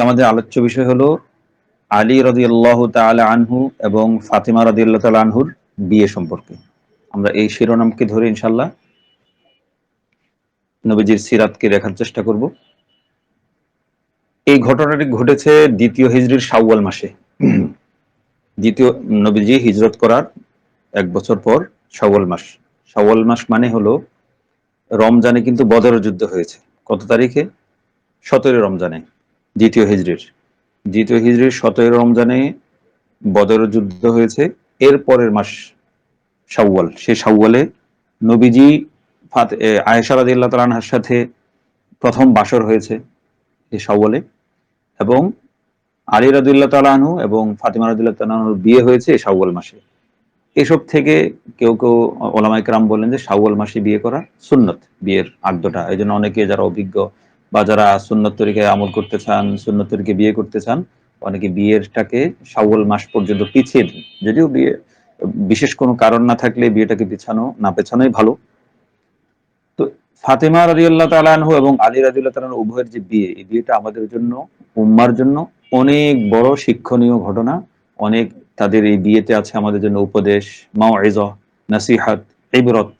আমাদের আলোচ্য বিষয় হলো আলী রাদিয়াল্লাহু তাআলা আনহু এবং ফাতিমা রাদিয়াল্লাহু তাআলা আনহুর বিয়ে সম্পর্কে। আমরা এই শিরোনামকে ধরে ইনশাআল্লাহ নবীজির সিরাতকে দেখার চেষ্টা করব। এই ঘটনাটি ঘটেছে দ্বিতীয় হিজরির শাওয়াল মাসে। দ্বিতীয় নবীজি হিজরত করার 1 বছর পর শাওয়াল মাস। শাওয়াল মাস মানে হলো রমজানে কিন্তু বদরের যুদ্ধ হয়েছে। কত তারিখে? 17 রমজানে, দ্বিতীয় হিজরির 17 রমজানে বদরের যুদ্ধ হয়েছে। এর পরের মাস শাওয়াল। সেই শাওয়ালে নবীজি আয়েশা রাদিয়াল্লাহু তাআলা আনহার সাথে প্রথম বাসর হয়েছে এই শাওয়ালে, এবং আলী রাদিয়াল্লাহু তাআলা আনহু এবং ফাতিমা রাদিয়াল্লাহু তাআলা আনহুর বিয়ে হয়েছে এই শাওয়াল মাসে। এসব থেকে কেউ কেউ ওলামায়ে কেরাম বলেন যে শাওয়াল মাসে বিয়ে করা সুন্নত, বিয়ের আদ্যটা। এই জন্য অনেকে যারা অভিজ্ঞ বা যারা সুন্নত তরিকায় আমল করতে চান, সুন্নত তরিকায় বিয়ে করতে চান, অনেকে বিয়েরটাকে শাওয়াল মাস পর্যন্ত পিছিয়ে দেন। যদিও বিয়ে বিশেষ কোনো কারণ না থাকলে বিয়েটাকে না পেছানোই ভালো। তো ফাতেমা রাদিয়াল্লাহু তাআলা আনহু এবং আলী রাদিয়াল্লাহু তাআলা আনহু উভয়ের যে বিয়ে, এই বিয়েটা আমাদের জন্য, উম্মার জন্য অনেক বড় শিক্ষণীয় ঘটনা। অনেক, তাদের এই বিয়েতে আছে আমাদের জন্য উপদেশ, মাউইজা, নসিহত, ইবরত।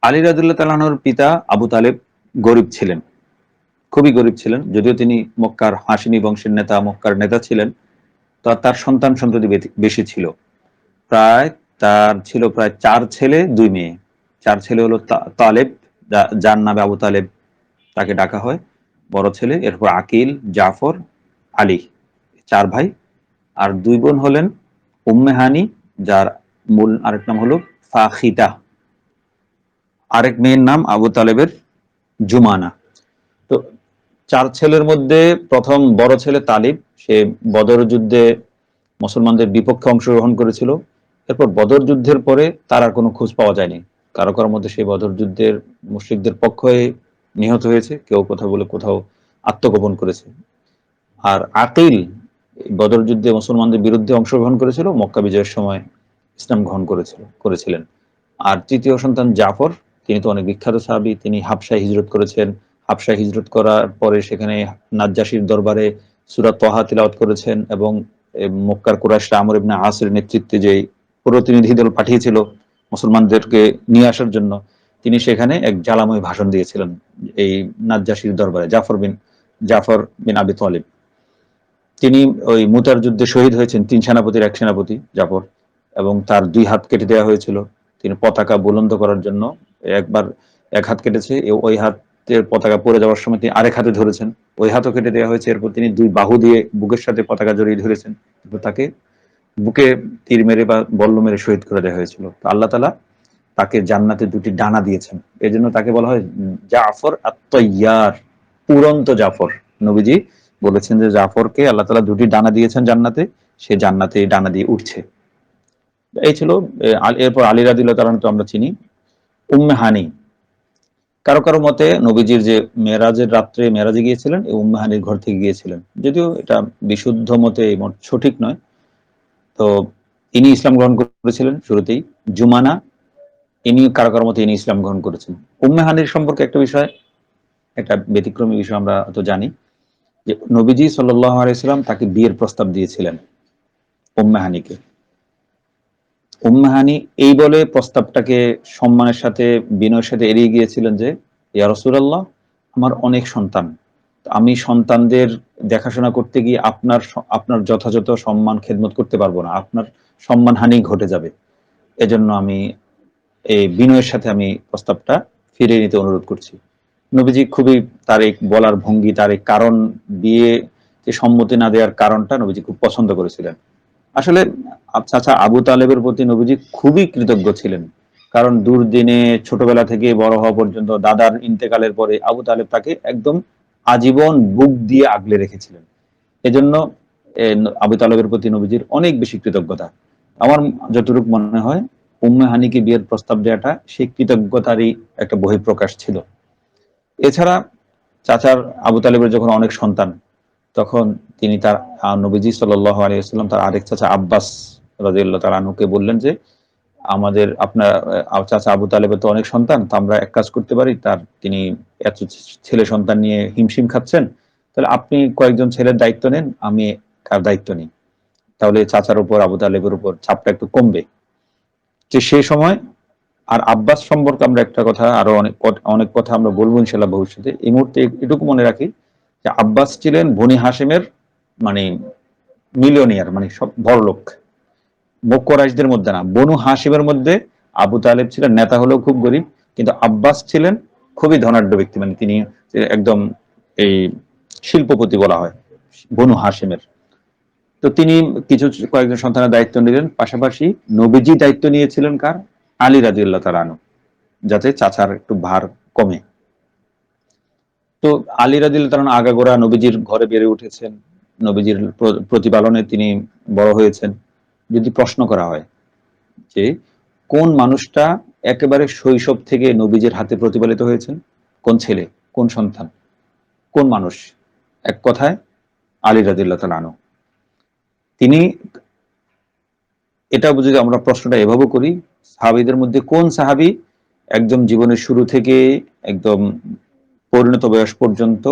আলী রাদিয়াল্লাহু তাআলা আনহুর পিতা আবু তালেব গরিব ছিলেন, খুবই গরিব ছিলেন। যদিও তিনি মক্কার হাশিমি বংশের নেতা, মক্কার নেতা ছিলেন, তো তার সন্তান সন্ততি বেশি ছিল। প্রায় তার ছিল প্রায় 4 ছেলে 2 মেয়ে। 4 ছেলে হলো তালেব, যার নামে আবু তালেব তাকে ডাকা হয়, বড় ছেলে। এরপর আকিল, জাফর, আলী, 4 ভাই। আর 2 বোন হলেন উম্মে হানি, যার মূল আরেক নাম হলো ফাখিতা। আরেক মেয়ের নাম আবু তালেবের জুমানা। তো 4 ছেলের মধ্যে প্রথম বড় ছেলে তালিব, সে বদর যুদ্ধে মুসলমানদের বিপক্ষে অংশগ্রহণ করেছিল। এরপর বদর যুদ্ধের পরে তার আর কোনো খোঁজ পাওয়া যায়নি। কারো কারোর মধ্যে সেই বদর যুদ্ধের মুশরিকদের পক্ষে নিহত হয়েছে, কেউ কথা বলে কোথাও আত্মগোপন করেছে। আর আকিল বদর যুদ্ধে মুসলমানদের বিরুদ্ধে অংশগ্রহণ করেছিল, মক্কা বিজয়ের সময় ইসলাম গ্রহণ করেছিলেন। আর তৃতীয় সন্তান জাফর, তিনি তো অনেক বিখ্যাত সাহাবী, তিনি হাবশায় হিজরত করেছেন। হাবশায় হিজরত করার পরে সেখানে নাজ্জাশীর দরবারে সূরা তাহা তিলাওয়াত করেছেন, এবং মক্কার কুরাইশরা আমর ইবনে আসের নেতৃত্বে যে প্রতিনিধি দল পাঠিয়েছিল মুসলমানদেরকে নিয়ে আসার জন্য, তিনি সেখানে এক জ্বালাময় ভাষণ দিয়েছিলেন এই নাজ্জাশীর দরবারে। জাফর বিন আবি তালিব, তিনি ওই মুতার যুদ্ধে শহীদ হয়েছেন। 3 সেনাপতির 1 সেনাপতি জাফর, এবং তার 2 হাত কেটে দেওয়া হয়েছিল। তিনি পতাকা বুলন্দ করার জন্য একবার 1 হাত কেটেছে, ওই হাতের পতাকা পড়ে যাওয়ার সময় তিনি আরেক হাতে ধরেছেন, ওই হাতও কেটে দেওয়া হয়েছে। এরপর তিনি 2 বাহু দিয়ে বুকের সাথে পতাকা জড়িয়ে ধরেছেন, তাকে বুকে তীর মেরে বা বল্ল মেরে শহীদ করে দেওয়া হয়েছিল। তো আল্লাহ তাআলা তাকে জান্নাতে 2টি ডানা দিয়েছেন। এজন্য তাকে বলা হয় জাফর আত-তাইয়ার, উড়ন্ত জাফর। নবীজি বলেছেন যে জাফরকে আল্লাহ তাআলা 2টি ডানা দিয়েছেন জান্নাতে, সে জান্নাতে ডানা দিয়ে উঠছে। এই ছিল। এরপর আলী রাদিয়াল্লাহু তাআলা তো আমরা চিনি। উম্মে হানি, কারো কারো মতে নবীজির যে মেরাজের রাত্রে মেরাজে গিয়েছিলেন, এই উম্মে হানির ঘর থেকে গিয়েছিলেন, যদিও এটা বিশুদ্ধ মতে সঠিক নয়। তো ইনি ইসলাম গ্রহণ করেছিলেন শুরুতেই। জুমানা, ইনি কারো কারো মতে ইনি ইসলাম গ্রহণ করেছেন। উম্মে হানির সম্পর্কে একটা বিষয়, একটা ব্যতিক্রমী বিষয় আমরা তো জানি, যে নবীজি সাল্লাল্লাহু আলাইহি সাল্লাম তাকে বিয়ের প্রস্তাব দিয়েছিলেন উম্মে হানিকে। উম্মে হানি এই বলে প্রস্তাবটাকে সম্মানের সাথে, বিনয়ের সাথে এড়িয়ে গিয়েছিলেন যে, ইয়া রাসূলুল্লাহ, আমার অনেক সন্তান, আমি সন্তানদের দেখাশোনা করতে গিয়ে আপনার যথাযথ সম্মান খেদমত করতে পারবো না, আপনার সম্মানহানি ঘটে যাবে। এজন্য আমি এই বিনয়ের সাথে আমি প্রস্তাবটা ফিরিয়ে নিতে অনুরোধ করছি। নবীজি খুবই, তার এই বলার ভঙ্গি, তার এই কারণ, বিয়ে যে সম্মতি না দেওয়ার কারণটা নবীজি খুব পছন্দ করেছিলেন। আসলে চাচা আবু তালেবের প্রতি নবীজি খুবই কৃতজ্ঞ ছিলেন। কারণ দুর্দিনে ছোটবেলা থেকে বড় হওয়া পর্যন্ত, দাদার ইন্তেকালের পরে আবু তালেব তাকে একদম আজীবন বুক দিয়ে আগলে রেখেছিলেন। এজন্য আবু তালেবের প্রতি নবীজির অনেক বেশি কৃতজ্ঞতা। আমার যতটুকু মনে হয়, উম্মে হানিকে বিয়ের প্রস্তাব দেওয়াটা সেই কৃতজ্ঞতারই একটা বহিঃপ্রকাশ ছিল। এছাড়া চাচার আবু তালেবের যখন অনেক সন্তান, তখন তিনি তার নবীজি সাল্লাল্লাহু আলাইহি ওয়াসাল্লাম তার আরেক চাচা আব্বাস রাদিয়াল্লাহু তাআলা আনহুকে বললেন যে, আপনার চাচা আবু তালেবের তো অনেক সন্তান, তো আমরা এক কাজ করতে পারি, তিনি এত ছেলে সন্তান নিয়ে হিমশিম খাচ্ছেন, তাহলে আপনি কয়েকজন ছেলের দায়িত্ব নেন, আমি কার দায়িত্ব নিই, তাহলে চাচার উপর আবু তালেবের উপর চাপটা একটু কমবে। যে সেই সময়, আর আব্বাস সম্পর্কে আমরা একটা কথা, আরো অনেক অনেক কথা আমরা বলবো ইনশাল্লাহ ভবিষ্যতে। এই মুহূর্তে এটুকু মনে রাখি যে আব্বাস ছিলেন বনি হাশিমের মানে মিলিয়নিয়ার, মানে সব বড় লোক। কোরাইশদের মধ্যে না, বনু হাশিমের মধ্যে আবু তালেব ছিলেন নেতা হলেও খুব গরিব, কিন্তু আব্বাস ছিলেন খুবই ধনাঢ্য ব্যক্তি, মানে তিনি একদম এই শিল্পপতি বলা হয় বনু হাশিমের। তো তিনি কিছু কয়েকজন সন্তানের দায়িত্ব নিলেন, পাশাপাশি নবীজি দায়িত্ব নিয়েছিলেন কার? আলী রাদিয়াল্লাহু তাআলা আনহু, যাতে চাচার একটু ভার কমে। তো আলী রাদিয়াল্লাহু তাআলা আগাগোড়া নবীজির ঘরে বেড়ে উঠেছেন, নবীজির প্রতিপালনে তিনি বড় হয়েছেন। যদি প্রশ্ন করা হয় যে কোন মানুষটা একেবারে শৈশব থেকে নবীজির হাতে প্রতিপালিত হয়েছেন, কোন ছেলে, কোন সন্তান, কোন মানুষ? এক কথায় আলী রাদিয়াল্লাহু তাআলা আনহু। তিনি, এটা যদি আমরা প্রশ্নটা এভাবে করি, সাহাবীদের মধ্যে কোন সাহাবী একদম জীবনের শুরু থেকে একদম পরিণত বয়স পর্যন্ত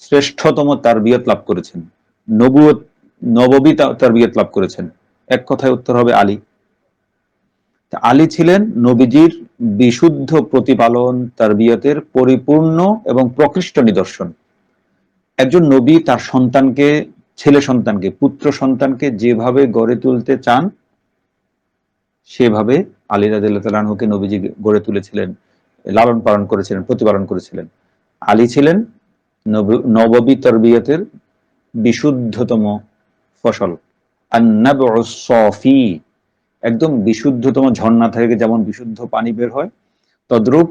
শ্রেষ্ঠতম তারবিয়ত লাভ করেছেন, নবুয়ত নববী তারবিয়ত লাভ করেছেন? এক কথায় উত্তর হবে আলী। আলী ছিলেন নবীজির বিশুদ্ধ প্রতিপালন তারবিয়তের পরিপূর্ণ এবং প্রকৃষ্ট নিদর্শন। একজন নবী তার সন্তানকে, ছেলে সন্তানকে, পুত্র সন্তানকে যেভাবে গড়ে তুলতে চান, সেভাবে আলী রাদিয়াল্লাহু তাআলা আনহুকে নবীজি গড়ে তুলেছিলেন, লালন পালন করেছিলেন, প্রতিপালন করেছিলেন। আলী ছিলেন নববী তারবিয়তের বিশুদ্ধতম ফসল, আন-নাবউস সাফি। একদম বিশুদ্ধতম ঝর্ণা থেকে যেমন বিশুদ্ধ পানি বের হয়, তদ্রূপ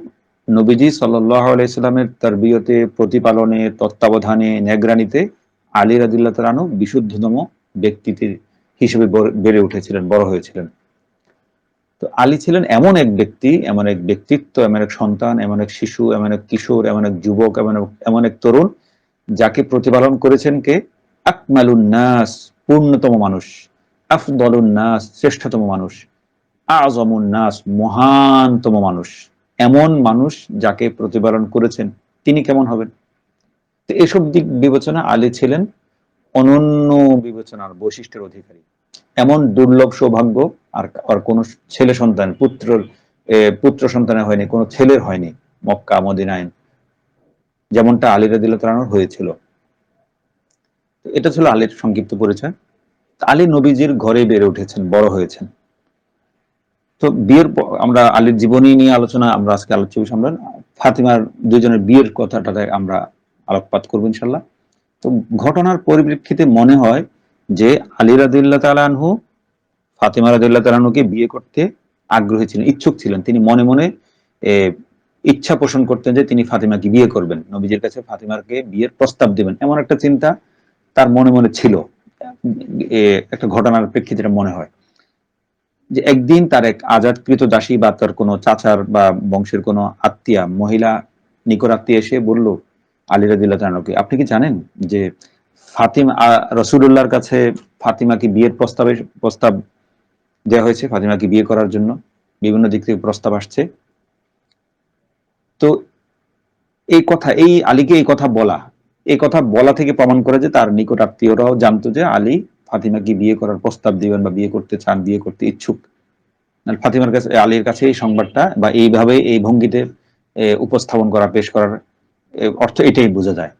নবীজি সাল্লাল্লাহু আলাইহি সাল্লামের তারবিয়তে, প্রতিপালনে, তত্ত্বাবধানে, নেগরানিতে আলী রাদিয়াল্লাহু তাআলা আনহু বিশুদ্ধতম ব্যক্তিত্ব হিসেবে বেড়ে উঠেছিলেন, বড় হয়েছিলেন। তো আলী ছিলেন এমন এক ব্যক্তি, এমন এক ব্যক্তিত্ব, এমন এক সন্তান, এমন এক শিশু, এমন এক কিশোর, এমন এক যুবক, এমন এক তরুণ, যাকে প্রতিপালন করেছেন কে? আকমালুন নাস, পূর্ণতম মানুষ, আফদলুন নাস, শ্রেষ্ঠতম মানুষ, আযমুন নাস, মহানতম মানুষ। এমন মানুষ যাকে প্রতিপালন করেছেন, তিনি কেমন হবেন? তো এসব দিক বিবেচনা আলী ছিলেন অনন্য বিবেচনার বৈশিষ্ট্যের অধিকারী। এমন দুর্লভ সৌভাগ্য আর কোন ছেলে সন্তান, পুত্র সন্তানের হয়নি, কোন ছেলের হয়নি মক্কা মদিনায়, যেমনটা আলী রাদিয়াল্লাহু তাআলা আনহুর হয়েছিল। এটা ছিল আলীর সংক্ষিপ্ত পরিচয়। আলী নবীজির ঘরে বেড়ে উঠেছেন, বড় হয়েছেন। তো বিয়ের আমরা আলীর জীবনী নিয়ে আলোচনা, আমরা আজকে আলোচ্য বিষয় আমরা ফাতিমার দুজনের বিয়ের কথাটাতে আমরা আলোকপাত করবো ইনশাল্লাহ। তো ঘটনার পরিপ্রেক্ষিতে মনে হয় যে আলী রাদিয়াল্লাহু তাআলা আনহু ফাতিমা রাদিয়াল্লাহু তাআলা আনহুকে বিয়ে করতে আগ্রহী ছিলেন, ইচ্ছুক ছিলেন। তিনি মনে মনে ইচ্ছা পোষণ করতেন যে তিনি ফাতিমাকে বিয়ে করবেন, নবীজির কাছে ফাতিমাকে বিয়ের প্রস্তাব দিবেন, এমন একটা চিন্তা তার মনে মনে ছিল। একটা ঘটনার প্রেক্ষিতে মনে হয় যে একদিন তার এক আজাদকৃত দাসী বা তার কোনো চাচার বা বংশের কোনো আত্মীয়া, মহিলা নিকট আত্মীয় এসে বলল আলী রাদিয়াল্লাহু তাআলা আনহুকে, আপনি কি জানেন যে ফাতিমা, রাসূলুল্লাহর কাছে ফাতিমাকে বিয়ের প্রস্তাব দেওয়া হয়েছে, ফাতিমাকে বিয়ে করার জন্য বিভিন্ন দিক থেকে প্রস্তাব আসছে। তো এই আলীকে এই কথা বলা থেকে প্রমাণ করে যে তার নিকট আত্মীয়রাও জানতো যে আলী ফাতিমাকে বিয়ে করার প্রস্তাব দিবেন বা বিয়ে করতে চান, বিয়ে করতে ইচ্ছুক। ফাতিমার কাছে, আলীর কাছে এই সংবাদটা বা এইভাবে এই ভঙ্গিতে উপস্থাপন করা, পেশ করার অর্থ এটাই বোঝা যায়।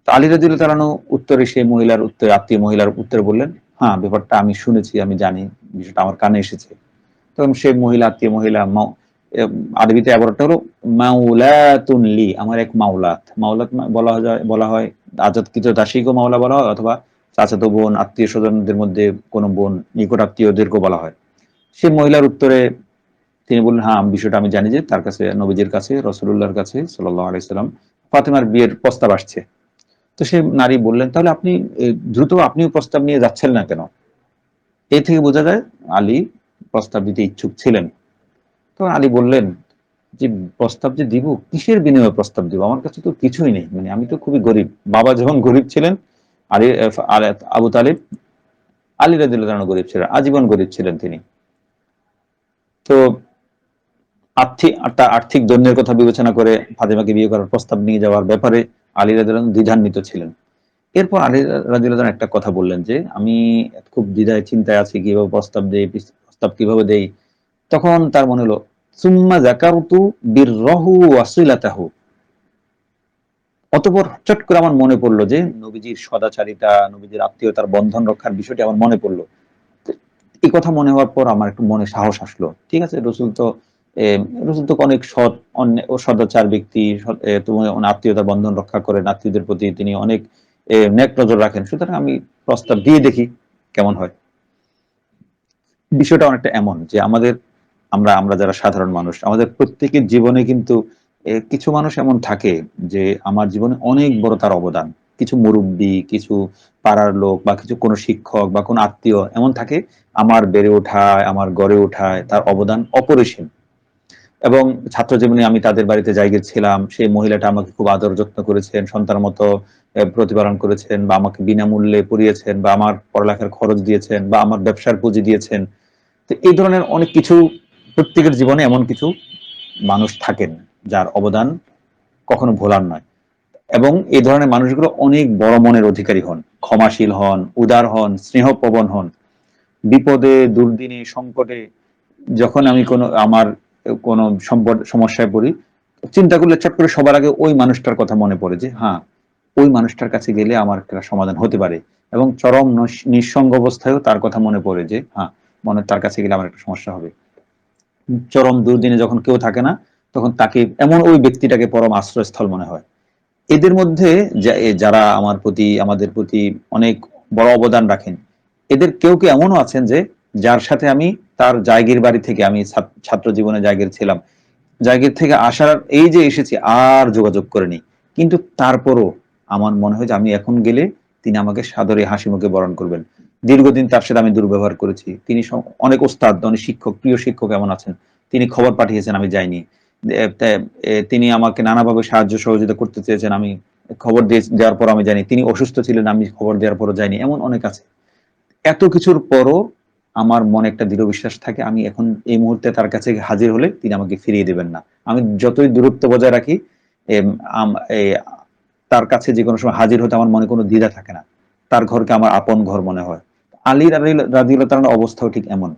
আলী রাদিয়াল্লাহু তাআলা আনহু উত্তরে, সেই মহিলার উত্তরে, আত্মীয় মহিলার উত্তরে বললেন, হ্যাঁ ব্যাপারটা আমি শুনেছি, আমি জানি, বিষয়টা আমার কানে এসেছে। তখন সেই মহিলা, আত্মীয় মহিলা, আরবিতে আবারটা হলো মাউলাতুন লি, আমার এক মাওলাত। মাওলাত বলা হয় আজাদকৃত দাসীকে মাওলা বলা হয়, অথবা চাচাতো বোন, আত্মীয় স্বজনদের মধ্যে কোনো বোন, নিকট আত্মীয়দেরকে বলা হয়। সেই মহিলার উত্তরে তিনি বললেন, হ্যাঁ বিষয়টা আমি জানি যে তার কাছে, নবীজির কাছে, রাসূলুল্লাহর কাছে সাল্লাল্লাহু আলাইহি সাল্লাম ফাতিমার বিয়ের প্রস্তাব আসছে। তো সেই নারী বললেন, তাহলে আপনি দ্রুত আপনিও প্রস্তাব নিয়ে যাচ্ছেন না কেন? এই থেকে বোঝা যায় আলী প্রস্তাব দিতে ইচ্ছুক ছিলেন। তো আলী বললেন যে প্রস্তাব যে দিব, কিসের বিনিময়ে প্রস্তাব দিব, আমার কাছে তো কিছুই নেই, মানে আমি তো খুবই গরিব। বাবা যেমন গরিব ছিলেন, আলী আবু তালিব, আলী রাদিয়াল্লাহু তাআলা গরিব ছিলেন, আজীবন গরিব ছিলেন তিনি। তো আর্থিক দৈন্যের কথা বিবেচনা করে ফাতিমাকে বিয়ে করার প্রস্তাব নিয়ে যাওয়ার ব্যাপারে আলী রাদিয়াল্লাহু আনহু দ্বিধান্বিত ছিলেন। এরপর আলী রাদিয়াল্লাহু আনহু একটা কথা বললেন যে, আমি খুব দ্বিধায় চিন্তায় আছি কিভাবে প্রস্তাব দেই, প্রস্তাব কিভাবে দেই। তখন তার মনে হলো সুম্মা যাকারতু বিররাহু ওয়া সিলাতাহু। অতঃপর চট করে আমার মনে পড়ল যে নবীজির সদাচারিতা, নবীজির আত্মীয়তার বন্ধন রক্ষার বিষয়টি আমার মনে পড়ল। এই কথা মনে হওয়ার পর আমার একটু মনে সাহস আসলো। ঠিক আছে, রসুল তো অনেক সৎ ও সদাচার ব্যক্তি, আত্মীয়তার বন্ধন রক্ষা করেন, আত্মীয়দের প্রতি তিনি অনেক নেক নজর রাখেন। সুতরাং আমি প্রস্তাব দিয়ে দেখি কেমন হয়। বিষয়টা অনেকটা এমন যে আমরা আমরা যারা সাধারণ মানুষ, আমাদের প্রত্যেকের জীবনে কিন্তু কিছু মানুষ এমন থাকে যে আমার জীবনে অনেক বড় তার অবদান। কিছু মুরুব্বি, কিছু পাড়ার লোক বা কিছু কোনো শিক্ষক বা কোনো আত্মীয় এমন থাকে, আমার বেড়ে ওঠায়, আমার গড়ে ওঠায় তার অবদান অপরিসীম। এবং ছাত্র জীবনে আমি তাদের বাড়িতে যাই গেছিলাম, সেই মহিলাটা আমাকে খুব আদর যত্ন করেছেন, সন্তানের মতো প্রতিপালন করেছেন, বা আমাকে বিনামূল্যে পড়িয়েছেন, বা আমার পড়ালেখার খরচ দিয়েছেন, বা আমার ব্যবসার পুঁজি দিয়েছেন। তো এই ধরনের অনেক কিছু, প্রত্যেকের জীবনে এমন কিছু মানুষ থাকেন যার অবদান কখনো ভোলার নয়। এবং এই ধরনের মানুষগুলো অনেক বড় মনের অধিকারী হন, ক্ষমাশীল হন, উদার হন, স্নেহপ্রবণ হন। বিপদে, দুর্দিনে, সংকটে যখন আমি আমার কোনো সমস্যায় পড়ি, চিন্তা করলে চট করে সবার আগে ওই মানুষটার কথা মনে পড়ে যে হ্যাঁ, ওই মানুষটার কাছে গেলে আমার একটা সমাধান হতে পারে। এবং চরম নিঃসঙ্গ অবস্থায়ও তার কথা মনে পড়ে যে হ্যাঁ, তার কাছে গেলে আমার একটা সমস্যা হবে। চরম দুর্দিনে যখন কেউ থাকে না, তখন তাকে, এমন ওই ব্যক্তিটাকে পরম আশ্রয়স্থল মনে হয়। এদের মধ্যে যারা আমাদের প্রতি অনেক বড় অবদান রাখেন, এদের কেউ কেউ এমনও আছেন যে যার সাথে আমি তার জায়গির বাড়ি থেকে, আমি ছাত্র জীবনে জায়গির ছিলাম, জায়গির থেকে আসার এই যে এসেছি আর যোগাযোগ করেনি, কিন্তু তারপরও আমার মনে হয় যে আমি এখন গেলে তিনি আমাকে সাদরে হাসি মুখে বরণ করবেন। দীর্ঘদিন তার সাথে আমি দুর্ব্যবহার করেছি, তিনি অনেক ওস্তাদ, অনেক শিক্ষক, প্রিয় শিক্ষক এমন আছেন, তিনি খবর পাঠিয়েছেন, আমি যাইনি। তিনি আমাকে নানাভাবে সাহায্য সহযোগিতা করতে চেয়েছেন, আমি খবর দেওয়ার পর আমি জানি তিনি অসুস্থ ছিলেন, আমি খবর দেওয়ার পরও যাইনি, এমন অনেক আছে। এত কিছুর পরও আমার মনে একটা দৃঢ় বিশ্বাস থাকে, আমি এখন এই মুহূর্তে তার কাছে হাজির হলে তিনি আমাকে ফিরিয়ে দেবেন না। আমি যতই দূরত্ব বজায় রাখি, তার কাছে যে কোনো সময় হাজির হতে আমার মনে কোনো দ্বিধা থাকে না। তার ঘরকে আমার আপন ঘর মনে হয়। আলী রাদিয়াল্লাহু তাআলার অবস্থাও ঠিক এমন।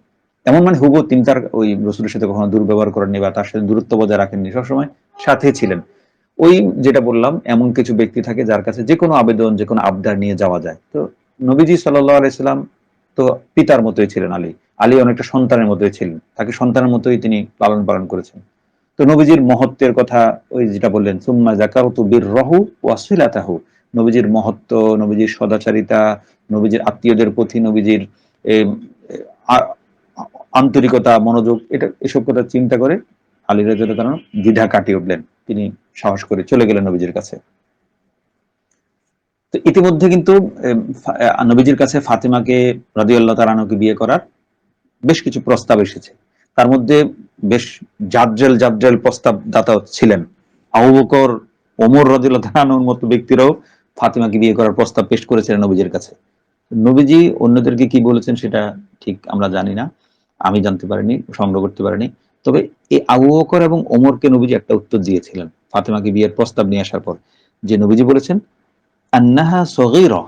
এমন মানে হুবহু তিনি তার ওই রসুলের সাথে কখনো দুর্ব্যবহার করেননি বা তার সাথে দূরত্ব বজায় রাখেননি, সবসময় সাথে ছিলেন। ওই যেটা বললাম, এমন কিছু ব্যক্তি থাকে যার কাছে যে কোনো আবেদন, যে কোনো আবদার নিয়ে যাওয়া যায়। তো নবীজি সাল্লাল্লাহু আলাইহি সাল্লাম তো পিতার মতোই ছিলেন আলী। আলী অনেকটা সন্তানের মতোই ছিলেন। তাকে সন্তানের মতোই তিনি লালন পালন করেছেন। তো নবীজির মহত্বের কথা ওই যেটা বললেন, সুম্মা যাকারতু বিররাহু ওয়া সিলাতাহু। নবীজির মহত্ব, নবীজির সদাচারিতা, নবীজির আত্মীয়দের প্রতি নবীজির আ- আন্তরিকতা, মনোযোগ, এসব কথা চিন্তা করে আলী রাদিয়াল্লাহু তাআলা দ্বিধা কাটিয়ে উঠলেন। তিনি সাহস করে চলে গেলেন নবীজির কাছে। তো ইতিমধ্যে কিন্তু নবীজির কাছে ফাতেমাকে রাদিয়াল্লাহু তাআলা আনহাকে বিয়ে করার বেশ কিছু প্রস্তাব এসেছে। তার মধ্যে বেশ জাবজেল প্রস্তাব দাতা ছিলেন। আবু বকর, ওমর রাদিয়াল্লাহু তাআলা আনহুর মতো ব্যক্তিরাও ফাতেমাকে বিয়ে করার প্রস্তাব পেশ করেছিলেন নবীজির কাছে। নবীজি অন্যদেরকে কি বলেছেন সেটা ঠিক আমরা জানি না, আমি জানতে পারিনি, সংগ্রহ করতে পারিনি। তবে এই আবু বকর এবং ওমরকে নবীজি একটা উত্তর দিয়েছিলেন ফাতেমাকে বিয়ের প্রস্তাব নিয়ে আসার পর, যে নবীজি বলেছেন আন্নাহা সগীরা,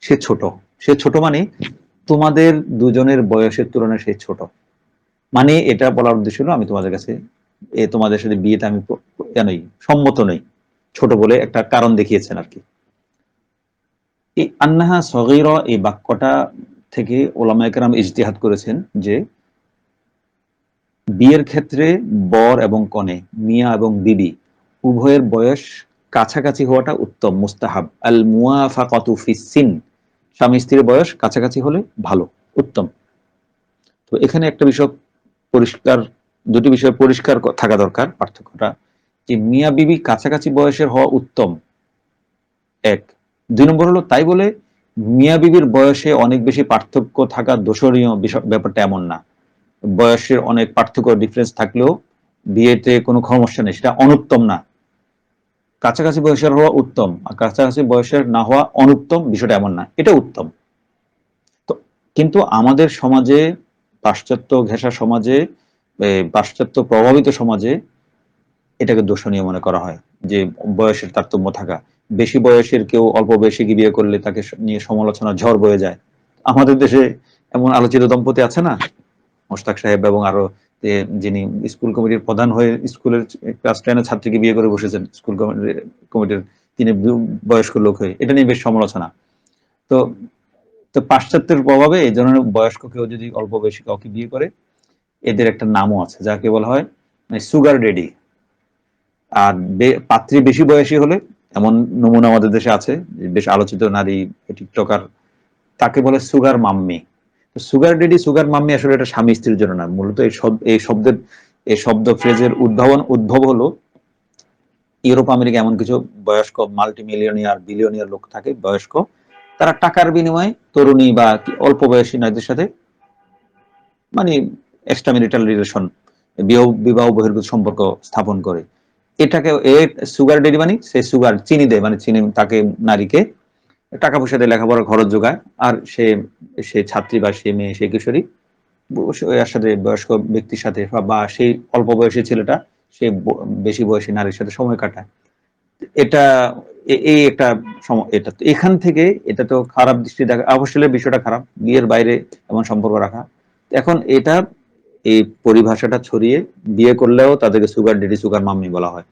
সে ছোট। সে ছোট মানে তোমাদের দুজনের বয়সের তুলনায় সে ছোট। মানে এটা বলার উদ্দেশ্য হলো আমি তোমাদের কাছে তোমাদের সাথে বিয়েতে আমি নই, সম্মত নই, ছোট বলে একটা কারণ দেখিয়েছেন আর কি। এই আন্নাহা সগীরা এই বাক্যটা থেকে ওলামায়ে কেরাম ইজতিহাদ করেছেন যে বিয়ের ক্ষেত্রে বর এবং কনে, মিয়া এবং বিবি উভয়ের বয়স কাছাকাছি হওয়াটা উত্তম, মুস্তাহাব। আল মুওয়াফাকাতু ফিস-সিন, স্বামী স্ত্রীর বয়স কাছাকাছি হলে ভালো, উত্তম। তো এখানে একটা বিষয় পরিষ্কার, দুটি বিষয় পরিষ্কার থাকা দরকার, পার্থক্যটা যে মিয়া বিবি কাছাকাছি বয়সের হওয়া উত্তম, এক। দুই নম্বর হলো তাই বলে মিয়া বিবির বয়সে অনেক বেশি পার্থক্য থাকা দোষণীয় ব্যাপারটা এমন না। বয়সের অনেক পার্থক্য, ডিফারেন্স থাকলেও বিয়েতে কোনো সমস্যা নেই, সেটা অনুত্তম না। কাছাকাছি বয়সের হওয়া উত্তম, আর কাছাকাছি বয়সের না হওয়া অনুত্তম, বিষয়টা এমন না, এটা উত্তম। তো কিন্তু আমাদের সমাজে, পাশ্চাত্য ঘেঁষা সমাজে, পাশ্চাত্য প্রভাবিত সমাজে এটাকে দোষণীয় মনে করা হয়। যে বয়সের তারতম্য থাকা, বেশি বয়সের কেউ অল্প বয়সীকে বিয়ে করলে তাকে নিয়ে সমালোচনা ঝড় বয়ে যায়। আমাদের দেশে এমন আলোচিত দম্পতি আছে না, মোশতাক সাহেব এবং আরো যিনি স্কুল কমিটির প্রধান হয়ে স্কুলের ক্লাস 10 ছাত্রীকে বিয়ে করে বসেছেন স্কুল কমিটির, তিনি বয়স্ক লোক হয়ে, এটা নিয়ে বেশ সমালোচনা। তো তো পাশ্চাত্যের প্রভাবে এই ধরনের বয়স্ক কেউ যদি অল্প বয়সী কাউকে বিয়ে করে, এদের একটা নামও আছে যাকে বলা হয় সুগার ডেডি। আর পাত্রী বেশি বয়সী হলে, এমন নমুনা আমাদের দেশে আছে, বেশ আলোচিত নারী টিকটকার, তাকে বলে সুগার মাম্মি। তো সুগার ডেডি সুগার মাম্মি আসলে এটা স্বামী স্ত্রীর জন্য না, মূলত এই শব্দ ফ্রেজের উদ্ভব হলো ইউরোপ আমেরিকা এমন কিছু বয়স্ক মাল্টি মিলিয়নিয়ার বিলিয়নিয়ার লোক থাকে বয়স্ক, তারা টাকার বিনিময়ে তরুণী বা অল্প বয়সী নারীদের সাথে মানে এক্সট্রা ম্যারিটাল রিলেশন, বিবাহ বহির্ভূত সম্পর্ক স্থাপন করে। এটাকে সুগার ডেডি মানে সে সুগার চিনি দেয়, মানে চিনি তাকে নারীকে টাকা পয়সা দিয়ে লেখাপড়ার খরচ যোগায়, আর সে ছাত্রী বা সে মেয়ে সে কিশোরী এর সাথে বয়স্ক ব্যক্তির সাথে বা সেই অল্প বয়সী ছেলেটা সে বেশি বয়সী নারীর সাথে সময় কাটায়। এটা এই একটা এটা এখান থেকে এটা তো খারাপ দৃষ্টি দেখা, অবশ্যই বিষয়টা খারাপ, বিয়ের বাইরে এমন সম্পর্ক রাখা। এখন এটা এই পরিভাষাটা ছড়িয়ে বিয়ে করলেও তাদেরকে সুগার ডেডি সুগার মাম্মি বলা হয়।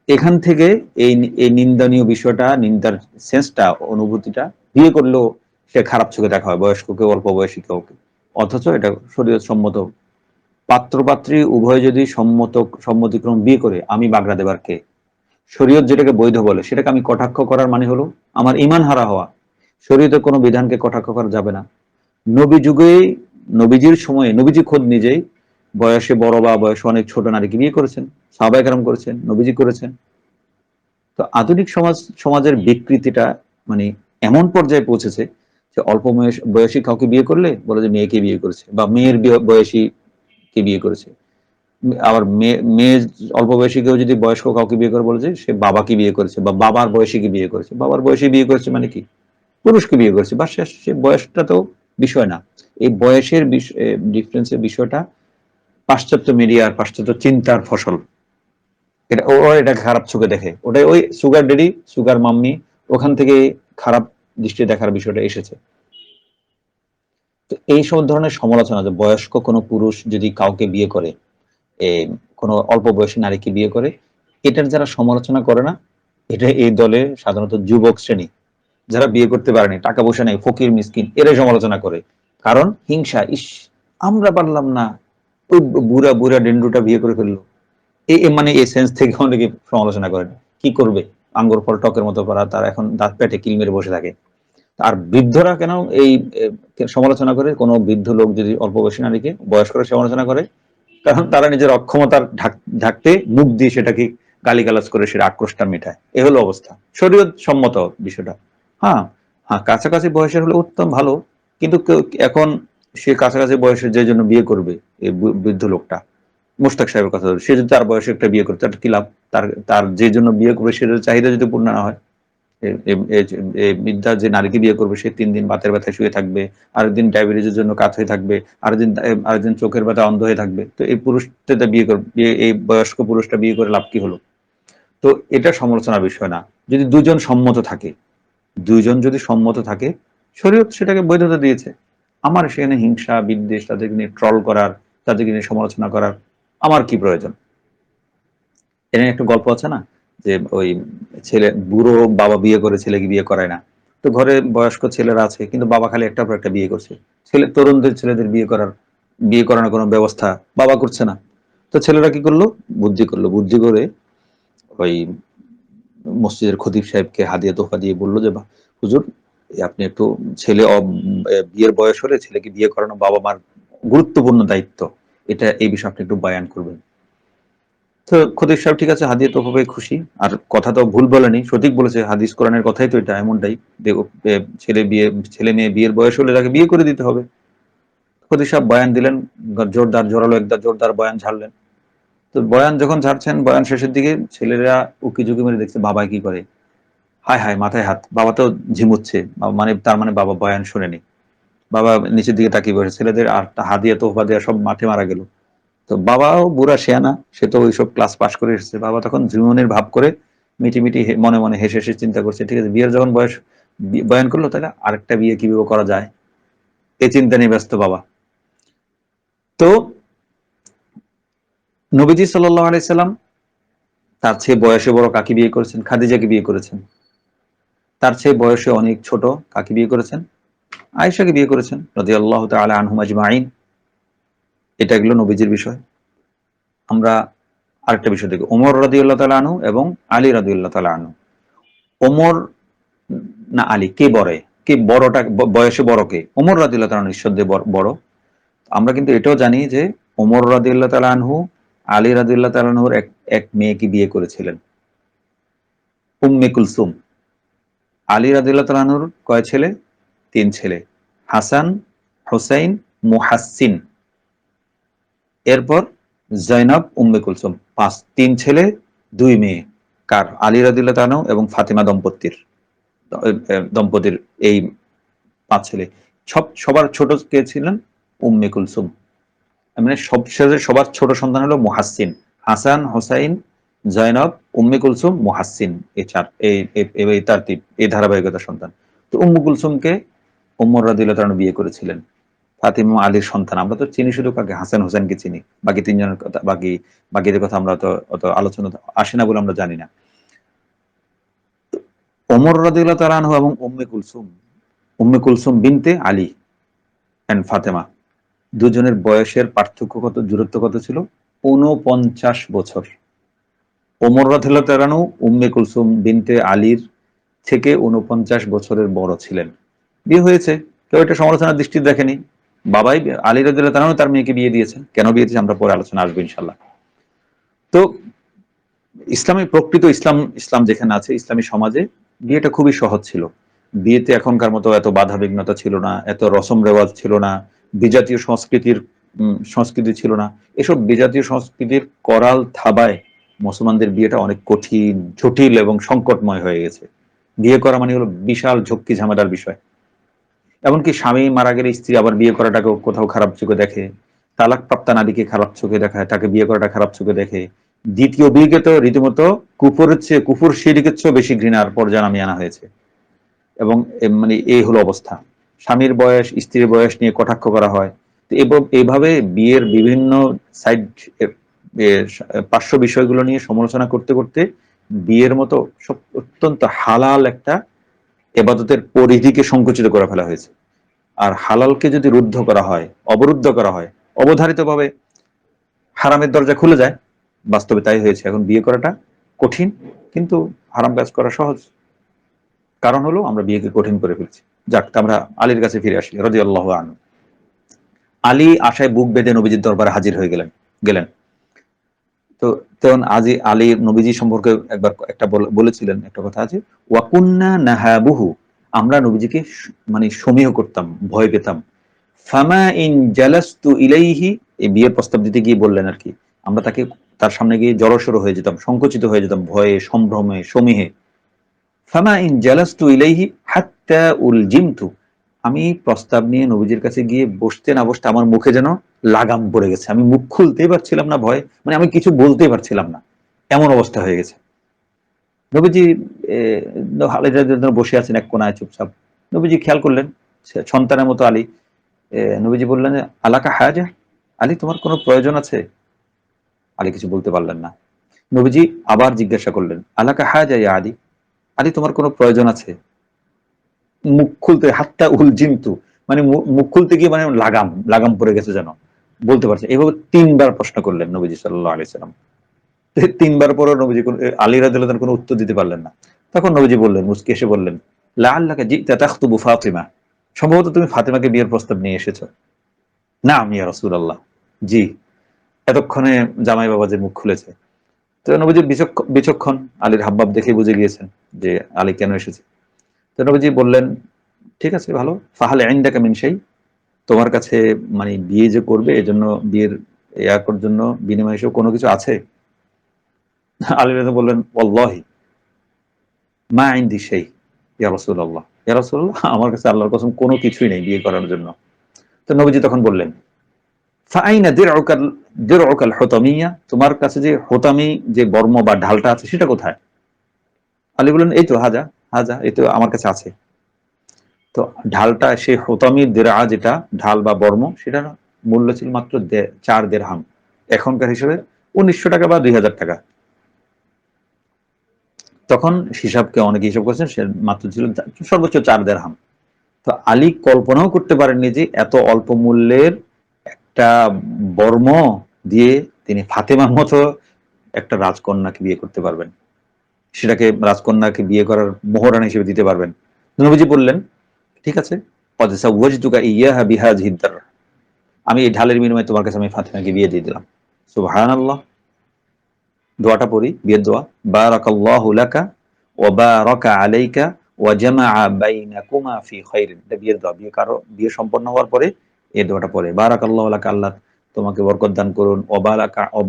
এখান থেকে এই নিন্দনীয় বিষয়টা, নিন্দার সেন্সটা, অনুভূতিটা, বিয়ে করলেও সে খারাপ চোখে দেখা হয় বয়স্ক কেউ অল্প বয়সী কাউকে, অথচ এটা শরীয়ত সম্মত। পাত্রপাত্রী উভয় যদি সম্মতিক্রম বিয়ে করে, আমি বাগড়া দেবার কে? শরীয়ত যেটাকে বৈধ বলে সেটাকে আমি কটাক্ষ করার মানে হলো আমার ঈমান হারা হওয়া। শরীয়তের কোনো বিধানকে কটাক্ষ করা যাবে না। নবী যুগে, নবীজির সময়ে নবীজি খোদ নিজেই বয়সে বড় বা বয়সে অনেক ছোট নারীকে বিয়ে করেছেন, সাহাবায়ে কেরাম করেছেন, নবীজি করেছেন। তো আধুনিক সমাজের বিকৃতিটা মানে এমন পর্যায়ে পৌঁছেছে যে অল্প বয়সী কাউকে বিয়ে করলে বলে যে মেয়েকে বিয়ে করেছে, বা মেয়ের বয়সী কে বিয়ে করেছে। আবার মেয়ে অল্প বয়সী কেউ যদি বয়স্ক কাউকে বিয়ে করে বলে যে সে বাবাকে বিয়ে করেছে, বা বাবার বয়সীকে বিয়ে করেছে। বাবার বয়সী বিয়ে করেছে মানে কি? পুরুষকে বিয়ে করেছে, বা সে বয়সটা তো বিষয় না। এই বয়সের ডিফারেন্সের বিষয়টা পাশ্চাত্য মিডিয়া আর পাশ্চাত্য চিন্তার ফসল। ওরা এটা খারাপ চোখে দেখে, ওটাই ওই সুগার ডেডি সুগার মাম্মি, ওখান থেকে খারাপ দৃষ্টি দেখার বিষয়টা এসেছে। তো এই সব ধরনের সমালোচনা, যে বয়স্ক কোনো পুরুষ যদি কাউকে বিয়ে করে, কোনো অল্প বয়সী নারীকে বিয়ে করে, এটার যারা সমালোচনা করে না, এটা এই দলে সাধারণত যুবক শ্রেণী, যারা বিয়ে করতে পারেনি, টাকা পয়সা নেই, ফকির মিসকিন, এরাই সমালোচনা করে। কারণ হিংসা, ইস আমরা পারলাম না, ওই বুড়া বুড়া ডেন্ডুটা বিয়ে করে ফেললো, মানে এই সেন্স থেকে অনেকে সমালোচনা করেন। কি করবে, আঙ্গুর ফল টকের মতো করা, তার এখন দাঁত পেটে কিল মেরে বসে থাকে। আর বৃদ্ধরা কেন এই সমালোচনা করে? কোনো বৃদ্ধ লোক যদি অল্প বয়সী নারীকে বয়স করে সমালোচনা করে, কারণ তারা নিজের অক্ষমতার ঢাকতে মুখ দিয়ে সেটাকে গালিগালাজ করে সেটা আক্রোশটা মেটায়। এ হলো অবস্থা, শরীয়ত সম্মত বিষয়টা। হ্যাঁ, হ্যাঁ, কাছাকাছি বয়সের হলে উত্তম, ভালো। কিন্তু এখন সে কাছাকাছি বয়সের যে জন্য বিয়ে করবে, এই বৃদ্ধ লোকটা, মুশতাক সাহেবের কথা, সে যদি তার বয়সে একটা বিয়ে করে, তার কি লাভ? তার তার যে জন্য বিয়ে করবে সেটার চাহিদা যদি পূর্ণ না হয়, বৃদ্ধা যে নারীকে বিয়ে করবে সে 3 দিন বাতের ব্যথায় শুয়ে থাকবে, আরেকদিন ডায়াবেটিসের জন্য কাত হয়ে থাকবে, আরেকদিন চোখের ব্যথা অন্ধ হয়ে থাকবে। তো এই পুরুষটা বিয়ে করবে, এই বয়স্ক পুরুষটা বিয়ে করে লাভ কি হলো? তো এটা সমালোচনার বিষয় না। যদি দুজন সম্মত থাকে, দুইজন যদি সম্মত থাকে, শরীয়ত সেটাকে বৈধতা দিয়েছে। আমার সেখানে হিংসা বিদ্বেষ, তাদেরকে নিয়ে ট্রল করার, তাদেরকে নিয়ে সমালোচনা করার আমার কি প্রয়োজন? এখানে একটা গল্প আছে না, যে ওই ছেলে, বুড়ো বাবা বিয়ে করে ছেলেকে বিয়ে করায় না। তো ঘরে বয়স্ক ছেলেরা আছে, কিন্তু বাবা খালি একটার পর একটা বিয়ে করছে। তরুণদের ছেলেদের বিয়ে করানোর কোনো ব্যবস্থা বাবা করছে না। তো ছেলেরা কি করলো? বুদ্ধি করে ওই মসজিদের খতিব সাহেবকে হাদিয়া তোফা দিয়ে বললো যে হুজুর, আপনি একটু ছেলে বিয়ের বয়স হলে ছেলেকে বিয়ে করানো বাবা মার গুরুত্বপূর্ণ দায়িত্ব, এটা এই বিষয়ে আপনি একটু বয়ান করবেন। তো খতিব সাহেব ঠিক আছে, হাদিয়া তোফা পেয়ে খুশি। আর কথা তো ভুল বলেনি, সঠিক বলেছে, হাদিস কোরআনের কথাই তো এটা, এমনটাই। ছেলে মেয়ে বিয়ের বয়স হলে তাকে বিয়ে করে দিতে হবে। খতিব সাহেব বয়ান দিলেন, জোরদার জোরালো একটা জোরদার বয়ান ঝাড়লেন। তো বয়ান যখন ঝাড়ছেন, বয়ান শেষের দিকে ছেলেরা উকি ঝুঁকি মেরে দেখছে বাবা কি করে। হায় হায়, মাথায় হাত, বাবা তো ঝিমুচ্ছে, মানে তার মানে বাবা বয়ান শোনেনি। বাবা নিচের দিকে তাকিয়ে বসে, ছেলেদের আর হাদিয়া তোফা দেওয়া সব মাঠে মারা গেল। তো বাবাও বুড়া শেয়ানা, সে তো ওইসব ক্লাস পাস করে এসেছে। বাবা তখন জীবনের ভাব করে মিটি মিটি মনে মনে হেসে হেসে চিন্তা করছে, ঠিক আছে বিয়ের যখন বয়স বয়ান করলো, তাহলে আরেকটা বিয়ে কিভাবে করা যায়, এই চিন্তা নিয়ে ব্যস্ত বাবা। তো নবীজি সাল্লাল্লাহু আলাইহি সাল্লাম তার চেয়ে বয়সে বড় কাকে বিয়ে করেছেন? খাদিজাকে বিয়ে করেছেন। তার চেয়ে বয়সে অনেক ছোট কাকে বিয়ে করেছেন? আয়েশাকে বিয়ে করেছেন রাদিয়াল্লাহু তাআলা আনহুম আজমাইন। এটা গেল নবীজির বিষয়। আমরা আরেকটা বিষয় দেখি, ওমর রাদিয়াল্লাহু তাআলা আনহু এবং আলী রাদিয়াল্লাহু তাআলা আনহু। ওমর না আলী, কে বড়? কে বড়টা, বয়সে বড় কে? ওমর রাদিয়াল্লাহু তাআলা নিঃসন্দেহে বড়। আমরা কিন্তু এটাও জানি যে ওমর রাদিয়াল্লাহু তাআলা আনহু আলী রাদিয়াল্লাহু তাআলা আনহুর এক মেয়েকে বিয়ে করেছিলেন, উম্মে কুলসুম। আলী রাদিয়াল্লাহু তাআলা আনহুর কয় ছেলে? 3 ছেলে, হাসান, হুসাইন, মুহাসসিন। এরপর জয়নব, উম্মে কুলসুম, 3 ছেলে 2 মেয়ে। কার? আলী রাদিয়াল্লাহু তাআলা এবং ফাতেমা দম্পতির এই 5 ছেলে। সবার ছোট কে ছিলেন? উম্মে কুলসুম। মানে সবশেষে সবার ছোট সন্তান হলো মুহাসসিন। হাসান, হুসাইন, জয়নব, উম্মে কুলসুম, মুহাসসিন, এই চার, এই তারতিব, এই ধারাবাহিকতার সন্তান। তো উম্মে কুলসুমকে ওমর রাদিয়াল্লাহু তাআলা বিয়ে করেছিলেন। ফাতিমা আলীর সন্তান। আমরা তো চিনি শুধু কাকে? হাসান হোসেনকে চিনি। বাকি 3 জনের কথা, বাকিদের কথা আমরা তো অত আলোচনা আসে না বলে আমরা জানি না। ওমর রাদিয়াল্লাহু তাআলা আনহু এবং উম্মে কুলসুম বিনতে আলী এন্ড ফাতেমা, দুজনের বয়সের পার্থক্য কত, দূরত্ব কত ছিল? 49 বছর। ওমর রাদিয়াল্লাহু তাআলা আনহু উম্মে কুলসুম বিনতে আলীর থেকে 49 বছরের বড় ছিলেন। বিয়ে হয়েছে, কেউ এটা সমালোচনার দৃষ্টিতে দেখেনি। বাবাই আলী রাদিয়াল্লাহু তাআলা তার মেয়েকে বিয়ে দিয়েছেন। কেন বিয়ে দিয়েছে আমরা পরে আলোচনা আসবে ইনশাআল্লাহ। তো ইসলামী প্রকৃত ইসলাম যেখানে আছে, ইসলামী সমাজে বিয়েটা খুবই সহজ ছিল। বিয়েতে এখনকার মতো এত বাধা বিঘ্নতা ছিল না, এত রসম রেওয়াজ ছিল না, বিজাতীয় সংস্কৃতি ছিল না। এসব বিজাতীয় সংস্কৃতির করাল থাবায় মুসলমানদের বিয়েটা অনেক কঠিন, জটিল এবং সংকটময় হয়ে গেছে। বিয়ে করা মানে হলো বিশাল ঝক্কি ঝামেলার বিষয়। এমনকি স্বামী মারা গেলে স্ত্রী আবার বিয়ে করাটাকে কোথাও খারাপ চোখে দেখে, তালাক প্রাপ্তা নারীকে খারাপ চোখে দেখায়, তাকে বিয়ে করাটা খারাপ চোখে দেখে। দ্বিতীয় বিয়েকে তো রীতিমতো কুফর শিরকের চেয়েও বেশি ঘৃণার পর্যায়ে নামিয়ে আনা হয়েছে। এবং মানে এই হলো অবস্থা। স্বামীর বয়স, স্ত্রীর বয়স নিয়ে কটাক্ষ করা হয়। তো এইভাবে বিয়ের বিভিন্ন সাইড, পার্শ্ব বিষয়গুলো নিয়ে সমালোচনা করতে করতে বিয়ের মতো সব অত্যন্ত হালাল একটা এবাদতের পরিধিকে সংকুচিত করে ফেলা হয়েছে। আর হালালকে যদি রুদ্ধ করা হয়, অবরুদ্ধ করা হয়, অবধারিতভাবে হারামের দরজা খুলে যায়। বাস্তবে তাই হয়েছে। এখন বিয়ে করাটা কঠিন, কিন্তু হারাম কাজ করা সহজ। কারণ হলো আমরা বিয়েকে কঠিন করে ফেলছি। যাক, আমরা আলীর কাছে ফিরে আসি রাদিয়াল্লাহু আনহু। আলী আশায় বুক বেঁধে নবীজির দরবারে হাজির হয়ে গেলেন। তো তখন আলী নবীজি সম্পর্কে একবার একটা বলেছিলেন, একটা কথা আছে, ওয়াকুন্না নাহাবুহু, আমরা নবীজিকে মানে সমীহ করতাম, ভয় পেতাম। ফামা ইন জালাস্তু ইলাইহি, এই বিয়ের প্রস্তাব দিতে গিয়ে বললেন আর কি, আমরা তার সামনে গিয়ে জড়সড় হয়ে যেতাম, সংকুচিত হয়ে যেতাম, ভয়ে, সম্ভ্রমে, সমীহে। ফামা ইন জালাস্তু ইলাইহি হাত্তা উলজিমতু, আমি প্রস্তাব নিয়ে নবীজির কাছে গিয়ে বসতে না বসতে আমার মুখে যেন লাগাম পড়ে গেছে। আমি মুখ খুলতেই পারছিলাম না ভয়, মানে আমি কিছু বলতেই পারছিলাম না, এমন অবস্থা হয়ে গেছে। নবীজি বসে আছেন এক কোনায় চুপচাপ। নবীজি খেয়াল করলেন, সন্তানের মতো আলী। নবীজি বললেন, আলাকা হাজা, আলী তোমার কোনো প্রয়োজন আছে? আলী কিছু বলতে পারলেন না। নবীজি আবার জিজ্ঞাসা করলেন, আলাকা হাজা ইয়া আলী, আলী তোমার কোনো প্রয়োজন আছে? মুখ খুলতে, হাতটা উলজিমতু, মানে মুখ খুলতে গিয়ে মানে লাগাম পড়ে গেছে যেন, বলতে পারছে। এভাবে 3বার প্রশ্ন করলেন নবীজি সাল্লাল্লাহু আলাইহি সাল্লাম। 3বার পরও নবীজি আলী রাদিয়াল্লাহু আনহু কোনো উত্তর দিতে পারলেন না। তখন নবীজি বললেন, মুস্কি এসে বললেন, লাআল্লাকা জিতা তাখতুবু ফাতিমা, সম্ভবত তুমি ফাতিমাকে বিয়ের প্রস্তাব নিয়ে এসেছো। নাম ইয়া রাসূলুল্লাহ, জি। এতক্ষণে জামাই বাবা যে মুখ খুলেছে। তো নবীজি বিচক্ষণ, আলীর হাবভাব দেখে বুঝে গিয়েছেন যে আলী কেন এসেছে। তো নবীজি বললেন, ঠিক আছে ভালো, ফাহাল ইনদাকা মিন শাই, তোমার কাছে মানে বিয়ে যে করবে এজন্য, বিয়ের ইয়ার জন্য বিনিময় হিসেবে কোনো কিছু আছে? আলী রাদিয়াল্লাহু বললেন, ওয়াল্লাহি মা ইনদি শাই ইয়া রাসূলুল্লাহ, ইয়া রাসূলুল্লাহ আমার কাছে আল্লাহর কসম কোনো কিছুই নেই বিয়ে করার জন্য। তো নবীজি তখন বললেন, ফাআইনা দিরউকাল হুতামিয়া, তোমার কাছে যে হুতামি যে বর্ম বা ঢালটা আছে সেটা কোথায়? আলী বললেন, এই তো হাজা, হাজা, এই তো আমার কাছে আছে। তো ঢালটা, সেই হুতামি দিরআ, যেটা ঢাল বা বর্ম, সেটার মূল্য ছিল মাত্র 4 দিরহাম, এখনকার হিসেবে 1900 টাকা বা 2000 টাকা। তখন হিসাবকে অনেকে হিসাব করেছেন, সে মাত্র ছিল সর্বোচ্চ 4 দিরহাম। তো আলী কল্পনাও করতে পারেননি যে এত অল্প মূল্যের একটা বর্ম দিয়ে তিনি ফাতেমার মতো একটা রাজকন্যাকে বিয়ে করতে পারবেন, সেটাকে রাজকন্যাকে বিয়ে করার মোহরানা হিসেবে দিতে পারবেন। নবীজি বললেন, ঠিক আছে, কদ যাওয়াজতুকা ইয়াহা বিহাযিহি দার, আমি এই ঢালের বিনিময়ে তোমার কাছে আমি ফাতেমাকে বিয়ে দিয়ে দিলাম। সুবহানাল্লাহ। দোয়াটা পড়ি, বিয়ের দোয়া। বারাকাল্লাহু লাকা ওয়া বারাকা আলাইকা ওয়া জামাআ বাইনাকুমা ফি খাইরিন। এটা বিয়ের দোয়া। বিয়ে সম্পন্ন হওয়ার পরে এই দোয়াটা পড়ে, বারাকাল্লাহু লাকা, আল্লাহ তোমাকে বরকত দান করুন, ওয়া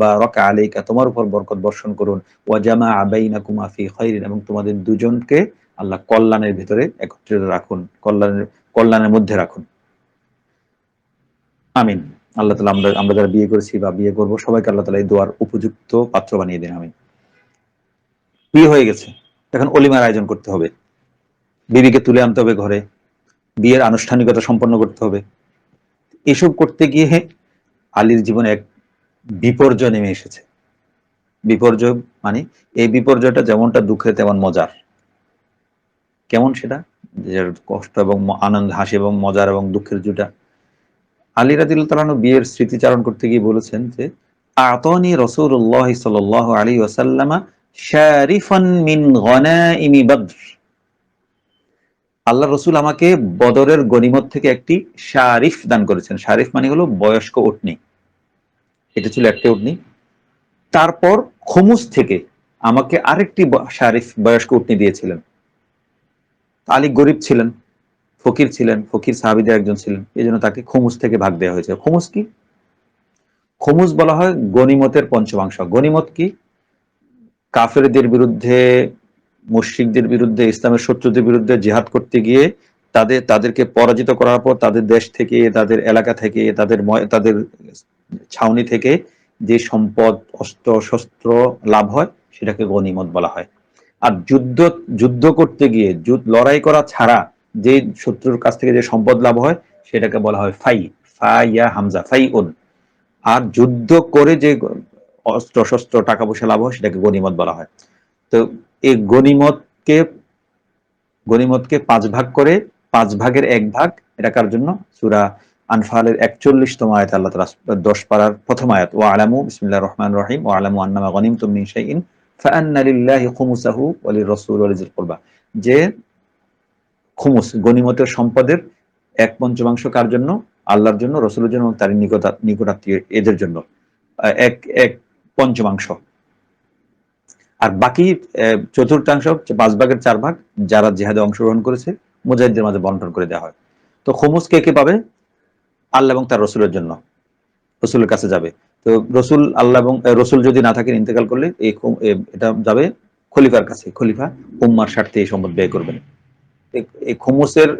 বারাকা আলাইকা, তোমার উপর বরকত বর্ষণ করুন, ওয়া জামাআ বাইনাকুমা ফি খাইরিন, এবং তোমাদের দুজনকে আল্লাহ কল্যাণের ভিতরে একত্রিত রাখুন, কল্যাণের মধ্যে রাখুন। আমিন। আল্লাহ তাআলা আমরা আমরা যারা বিয়ে করেছি বা বিয়ে করব, সবাইকে আল্লাহ তাআলা এই দোয়ার উপযুক্ত পাত্র বানিয়ে দিন। আমিন। বিয়ে হয়ে গেছে, এখন অলিমার আয়োজন করতে হবে, বিবিকে তুলে আনতে হবে ঘরে, বিয়ের আনুষ্ঠানিকতা সম্পন্ন করতে হবে। এসব করতে গিয়ে আলীর জীবনে এক বিপর্যয় নেমে এসেছে। বিপর্যয় মানে, এই বিপর্যয়টা যেমনটা দুঃখের তেমন মজার। কেমন সেটা? যে কষ্ট এবং আনন্দ, হাসি এবং মজার এবং দুঃখের জুটা। আলী রাদিয়াল্লাহু তাআলা আনহু বিয়ের স্মৃতিচারণ করতে গিয়ে বলেছেন যে, আতানি রাসূলুল্লাহ সাল্লাল্লাহু আলাইহি ওয়াসাল্লাম শারিফান মিন গনাইমি বদর, আল্লাহ রসুল আমাকে বদরের গনিমত থেকে একটি শারিফ দান করেছেন। শারিফ মানে হলো বয়স্ক উটনি, এটা ছিল একটা উটনি। তারপর খুমুস থেকে আমাকে আরেকটি শারিফ বয়স্ক উটনি দিয়েছিলেন। আলী গরিব ছিলেন, ফকির ছিলেন, ফকির সাহাবীদের একজন ছিলেন, এই জন্য তাকে খুমুস থেকে ভাগ দেওয়া হয়েছে। খুমুস কি? খুমুস বলা হয় গনিমতের পঞ্চমাংশ। গনিমত কি? কাফেরদের বিরুদ্ধে, মুশরিকদের বিরুদ্ধে, ইসলামের শত্রুদের বিরুদ্ধে জিহাদ করতে গিয়ে তাদেরকে পরাজিত করার পর তাদের দেশ থেকে, তাদের এলাকা থেকে, তাদের ছাউনি থেকে যে সম্পদ, অস্ত্র শস্ত্র লাভ হয়, সেটাকে গনিমত বলা হয়। আর যুদ্ধ করতে গিয়ে, লড়াই করা ছাড়া যে শত্রুর কাছ থেকে যে সম্পদ লাভ হয়, সেটাকে বলা হয় ফাই। ফাইয়া হামজা, ফাই উন। আর যুদ্ধ করে যে অস্ত্র শস্ত্র টাকা পয়সা লাভ হয়, সেটাকে গনিমত বলা হয়। তো এই গনিমতকে 5 ভাগ করে 5 ভাগের 1 ভাগ, এটা কার জন্য? সূরা আনফালের 41তম আয়াতে আল্লাহ তাআলা, 10 পারার প্রথম আয়াত, ওয়া আলামু বিসমিল্লাহির রহমানির রহিম, ওয়া আলামু আন্নামা গনিমতুম মিন শাইইন ফাআন্না লিল্লাহি খুমুসাহু ওয়া লির-রাসূল ওয়া লিযিল কুরবা, যে খুমুস গনিমতের সম্পদের 1/5 কার জন্য? আল্লাহর জন্য, রাসূলের জন্য এবং তার নিকটাত্মীয় এদের জন্য। এক এক পঞ্চমাংশ। আর বাকি চতুর্থাংশ, 5 ভাগের 4 ভাগ, যারা জিহাদে অংশগ্রহণ করেছে মুজাহিদদের মাঝে বন্টন করে দেওয়া হয়। তো খুমুস কে কে পাবে? আল্লাহ এবং তার রসুলের জন্য, রসুলের কাছে যাবে। তো রসুল, আল্লাহ এবং রসুল যদি না থাকেন, ইন্তেকাল করলে এটা যাবে খলিফার কাছে। খলিফা উম্মার স্বার্থে এই সম্পদ ব্যয় করবেন। এই খুমুসের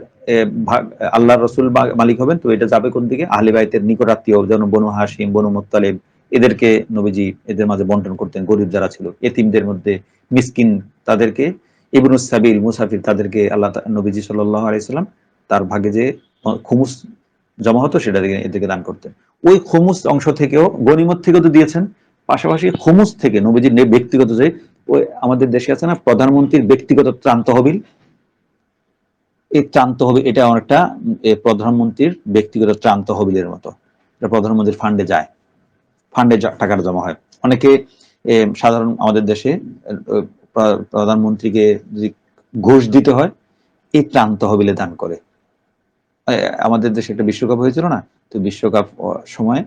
ভাগ আল্লাহ রসুল মালিক হবেন। তো এটা যাবে কোন দিকে? আহলে বাইতের নিকট আত্মীয়, যেমন বনু হাশিম, বনু মুত্তালিব, এদেরকে নবীজি এদের মাঝে বন্টন করতেন। গরিব যারা ছিল, এতিমদের মধ্যে মিসকিন, তাদেরকে, ইবনুস সাবিল, মুসাফির, তাদেরকে আল্লাহ নবীজি সাল্লাল্লাহু আলাইহি সাল্লাম তার ভাগে যে খুমুস জমা হতো, সেটা থেকে এদেরকে দান করতেন। ওই খুমুস অংশ থেকেও, গনিমত থেকেও তো দিয়েছেন, পাশাপাশি খুমুস থেকে নবীজির ব্যক্তিগত, যে ওই আমাদের দেশে আছে না প্রধানমন্ত্রীর ব্যক্তিগত ত্রাণ তহবিল, এই ত্রাণ তহবিল, এটা অনেকটা প্রধানমন্ত্রীর ব্যক্তিগত ত্রাণ তহবিলের মতো। এটা প্রধানমন্ত্রীর ফান্ডে যায়, ফান্ডে টাকাটা জমা হয়। অনেকে সাধারণ আমাদের দেশে প্রধানমন্ত্রীকে যদি ঘুষ দিতে হয়, এই ত্রাণ তহবিলে দান করে। আমাদের দেশে একটা বিশ্বকাপ হয়েছিল না, তো বিশ্বকাপ সময়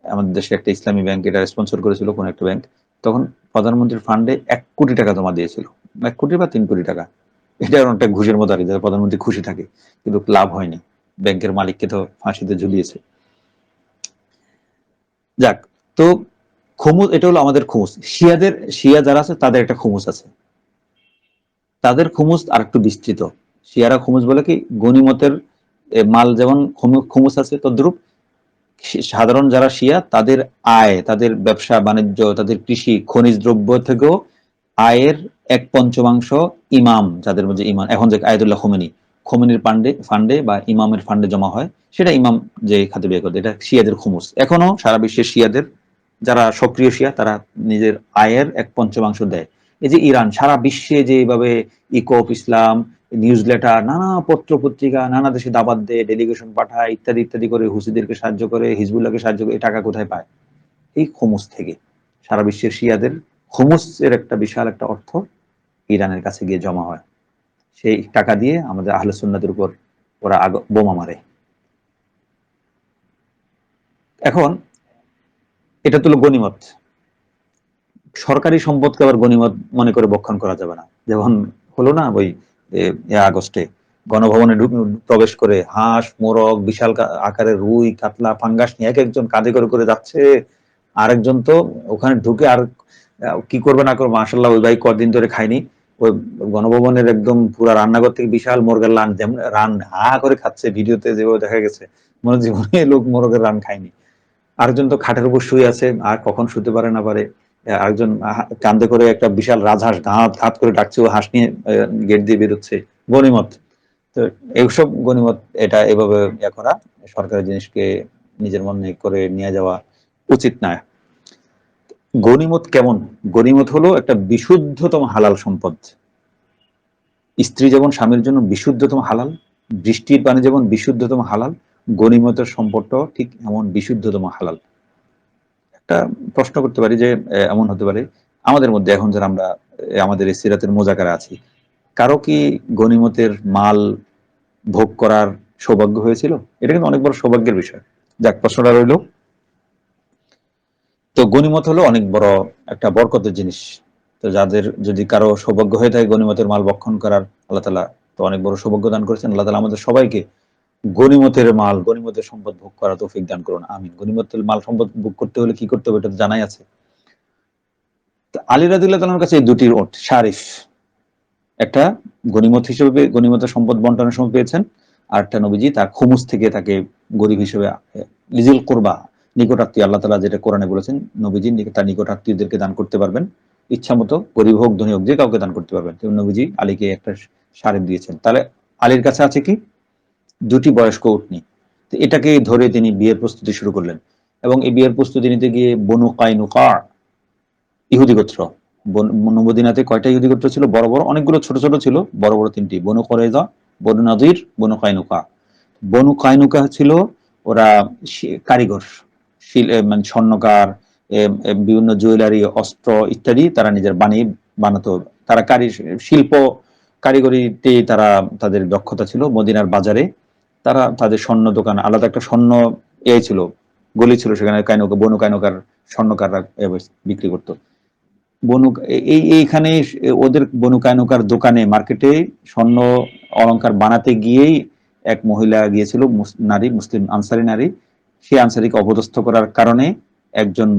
আমাদের দেশে একটা ইসলামী ব্যাংক এটা স্পন্সর করেছিল, কোন একটা ব্যাংক, তখন প্রধানমন্ত্রীর ফান্ডে 1 কোটি টাকা জমা দিয়েছিল। 1 কোটি বা 3 কোটি টাকা। এটা অনেকটা ঘুষের মতো আর কি, যাতে প্রধানমন্ত্রী খুশি থাকে, কিন্তু লাভ হয়নি, ব্যাংকের মালিককে তো ফাঁসিতে ঝুলিয়েছে। যাক, তো খুমুস, এটা হলো আমাদের খুমুস। শিয়া যারা আছে তাদের একটা খুমুস আছে, তাদের খুমুস আর একটু বিস্তৃত। শিয়ারা খুমুস বলে কি, গনিমতের মাল যেমন খুমুস আছে তদ্রুপ, সাধারণ যারা শিয়া তাদের আয়, তাদের ব্যবসা বাণিজ্য, তাদের কৃষি, খনিজ দ্রব্য থেকেও আয়ের 1/5 ইমাম, যাদের মধ্যে ইমাম, এখন যে আয়াতুল্লাহ খোমেনি, খোমেনির ফান্ডে বা ইমামের ফান্ডে জমা হয়, সেটা ইমাম যে খাতে ব্যয় করে, এটা শিয়াদের খুমুস। এখনো সারা বিশ্বের শিয়াদের যারা সক্রিয় শিয়া তারা নিজের আয়ের 1/5 দেয়। এই যে ইরান সারা বিশ্বে যে এইভাবে echo of Islam, newsletter, নানা পত্র পত্রিকা, নানা দেশে দাবাত দেয়, ডেলিগেশন পাঠায়, ইত্যাদি ইত্যাদি করে, হুসিদেরকে সাহায্য করে, হিজবুল্লাহকে সাহায্য করে, এই টাকা কোথায় পায়? এই খুমুস থেকে। সারা বিশ্বের শিয়াদের খুমুসের একটা বিশাল একটা অর্থ ইরানের কাছে গিয়ে জমা হয়। সেই টাকা দিয়ে আমাদের আহলে সুন্নাতের উপর ওরা বোমা মারে। এখন এটা তো গনিমত। সরকারি সম্পদকে আবার গনিমত মনে করে বক্ষণ করা যাবে না। যেমন হলো না ওই আগস্টে গণভবনে প্রবেশ করে হাঁস, মোরগ, বিশাল আকারের রুই, কাতলা, পাঙ্গাস নিয়ে এক একজন কাঁধে করে করে যাচ্ছে। আরেকজন তো ওখানে ঢুকে আর কি করবে না করবে, মাশাল্লাহ ওই ভাই কদিন ধরে খায়নি। ওই গণভবনের একদম পুরা রান্নাঘর থেকে বিশাল মোরগের রান হা করে খাচ্ছে, ভিডিওতে যেভাবে দেখা গেছে, মনে জীবনে লোক মোরগের রান খায়নি। আরেকজন তো খাটের উপর শুয়ে আছে, আর কখন শুতে পারে না পারে। আরেকজন কান্দে করে একটা বিশাল রাজহাঁস ঘাত ঘাত করে ডাকছে, ও হাঁস নিয়ে গেট দিয়ে বেরোচ্ছে। গনিমত। তো এইসব গনিমত, এটা এভাবে করা, সরকারি জিনিসকে নিজের মনে করে নিয়ে যাওয়া উচিত না। গনিমত কেমন? গনিমত হলো একটা বিশুদ্ধতম হালাল সম্পদ। স্ত্রী যেমন স্বামীর জন্য বিশুদ্ধতম হালাল, বৃষ্টির পানি যেমন বিশুদ্ধতম হালাল, গনিমতের সম্পদটাও ঠিক এমন বিশুদ্ধতম হালাল। একটা প্রশ্ন করতে পারি যে এমন হতে পারে আমাদের মধ্যে এখন যারা আমরা আমাদের এই সিরাতের মোজাকারা আছি, কারো কি গনিমতের মাল ভোগ করার সৌভাগ্য হয়েছিল? এটা কিন্তু অনেক বড় সৌভাগ্যের বিষয়। যাক, প্রশ্নটা রইল। তো গনিমত হলো অনেক বড় একটা বরকতের জিনিস। তো যাদের যদি কারো সৌভাগ্য হয়ে থাকে গনিমতের মাল ভক্ষণ করার, আল্লাহ তাআলা তো অনেক বড় সৌভাগ্য দান করেছেন। আল্লাহ তাআলা আমাদের সবাইকে গনিমতের মাল, গনিমতের সম্পদ ভোগ করা তৌফিক দান করুন, আমিন। গনিমতের মাল সম্পদ ভোগ করতে হলে কি করতে হবে এটা তো জানাই আছে। আলী রাদিয়াল্লাহু তাআলার কাছে এই দুটি ওট শারিফ, একটা গনিমত হিসেবে গনিমতের সম্পদ বন্টনের সময় পেয়েছেন, আর একটা নবীজি তার খুমুস থেকে তাকে গরিব হিসেবে লিজিল কুরবা, নিকটাত্মীয়, আল্লাহ তাআলা যেটা কোরআনে বলেছেন নবীজি তার নিকটাত্মীয়দেরকে দান করতে পারবেন, ইচ্ছা মতো, গরিব হোক ধনী হোক যে কাউকে দান করতে পারবেন। তো নবীজি আলীকে একটা শারিফ দিয়েছেন। তাহলে আলীর কাছে আছে কি? দুটি বয়স্ক উটনি। তো এটাকে ধরে তিনি বিয়ের প্রস্তুতি শুরু করলেন, এবং এই বিয়ের প্রস্তুতি নিতে গিয়ে বনু কাইনুকা, ইহুদি গোত্র, মদিনাতে কয়টা ইহুদি গোত্র ছিল? বড় বড় অনেকগুলো, ছোট ছোট ছিল, বড় বড় তিনটি: বনু কুরাইজা, বনু নাদির, বনু কাইনুকা। বনু কাইনুকা ছিল ওরা কারিগর, মানে স্বর্ণকার, বিভিন্ন জুয়েলারি, অস্ত্র ইত্যাদি তারা নিজের বানাতো। তারা শিল্প কারিগরিতে তারা তাদের দক্ষতা ছিল। মদিনার বাজারে তারা তাদের স্বর্ণ দোকান, আলাদা একটা স্বর্ণ ছিল, গলি ছিল, সেখানে বনু কাইনুকার স্বর্ণকাররা বিক্রি করতো। এইখানে ওদের বনু কায়নকার দোকানে, মার্কেটে স্বর্ণ অলংকার বানাতে গিয়েই এক মহিলা গিয়েছিল, নারী, মুসলিম আনসারী নারী। সে আনসারীকে অপদস্থ করার কারণে একজন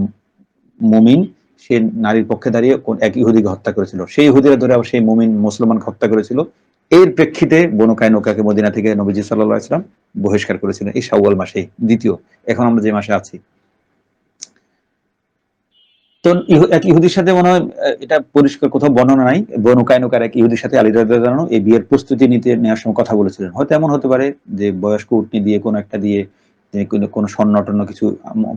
মুমিন সে নারীর পক্ষে দাঁড়িয়ে এক ইহুদিকে হত্যা করেছিল। সেই ইহুদিরা ধরে আবার সেই মুমিন মুসলমানকে হত্যা করেছিল। এর প্রেক্ষিতে বনু কায়নকাকে মদিনা থেকে নবীজি সাল্লাল্লাহু আলাইহি ওয়াসাল্লাম বহিষ্কার করেছিলেন এই শাওয়াল মাসে, দ্বিতীয়, এখন আমরা যে মাসে আছি। তো এক ইহুদির সাথে মনে হয়, এটা পরিষ্কার কোথাও বর্ণনা নাই, বনু কায়নুকার এক ইহুদির সাথে আলী রাদিয়াল্লাহু আনহু এই বিয়ের প্রস্তুতি নেওয়ার সময় কথা বলেছিলেন। হয়তো এমন হতে পারে যে বয়স্ক উটনি দিয়ে কোনো একটা দিয়ে তিনি কোনো স্বর্ণ টর্ণ কিছু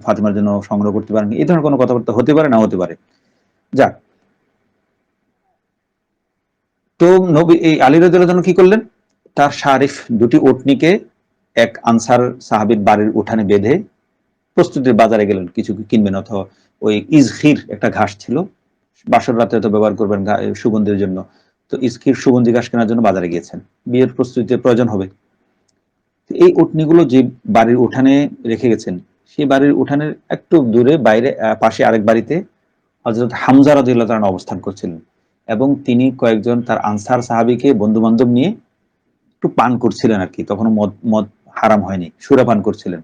ফাতিমার জন্য সংগ্রহ করতে পারেন, এই ধরনের কোনো কথাবার্তা হতে পারে, না হতে পারে। যাক, তো নবী এই আলী রাদিয়াল্লাহু আনহু কি করলেন? তার শারিফ দুটি উটনিকে এক আনসার সাহাবীর বাড়ির উঠানে বেঁধে প্রস্তুতির বাজারে গেলেন কিছু কিনবেন, অথবা ওই ইজখির একটা ঘাস ছিল, বাসর রাতে তো ব্যবহার করবেন সুগন্ধির জন্য। তো ইজখির সুগন্ধি ঘাস কেনার জন্য বাজারে গিয়েছেন, বিয়ের প্রস্তুতিতে প্রয়োজন হবে। এই উটনিগুলো যে বাড়ির উঠানে রেখে গেছেন, সেই বাড়ির উঠানের একটু দূরে বাইরে পাশে আরেক বাড়িতে হযরত হামজা রাদিয়াল্লাহু তাআলা অবস্থান করছিলেন, এবং তিনি কয়েকজন তার আনসার সাহাবীকে বন্ধু বান্ধব নিয়ে একটু পান করছিলেন আর কি। তখনও মদ মদ হারাম হয়নি, সুরা পান করছিলেন।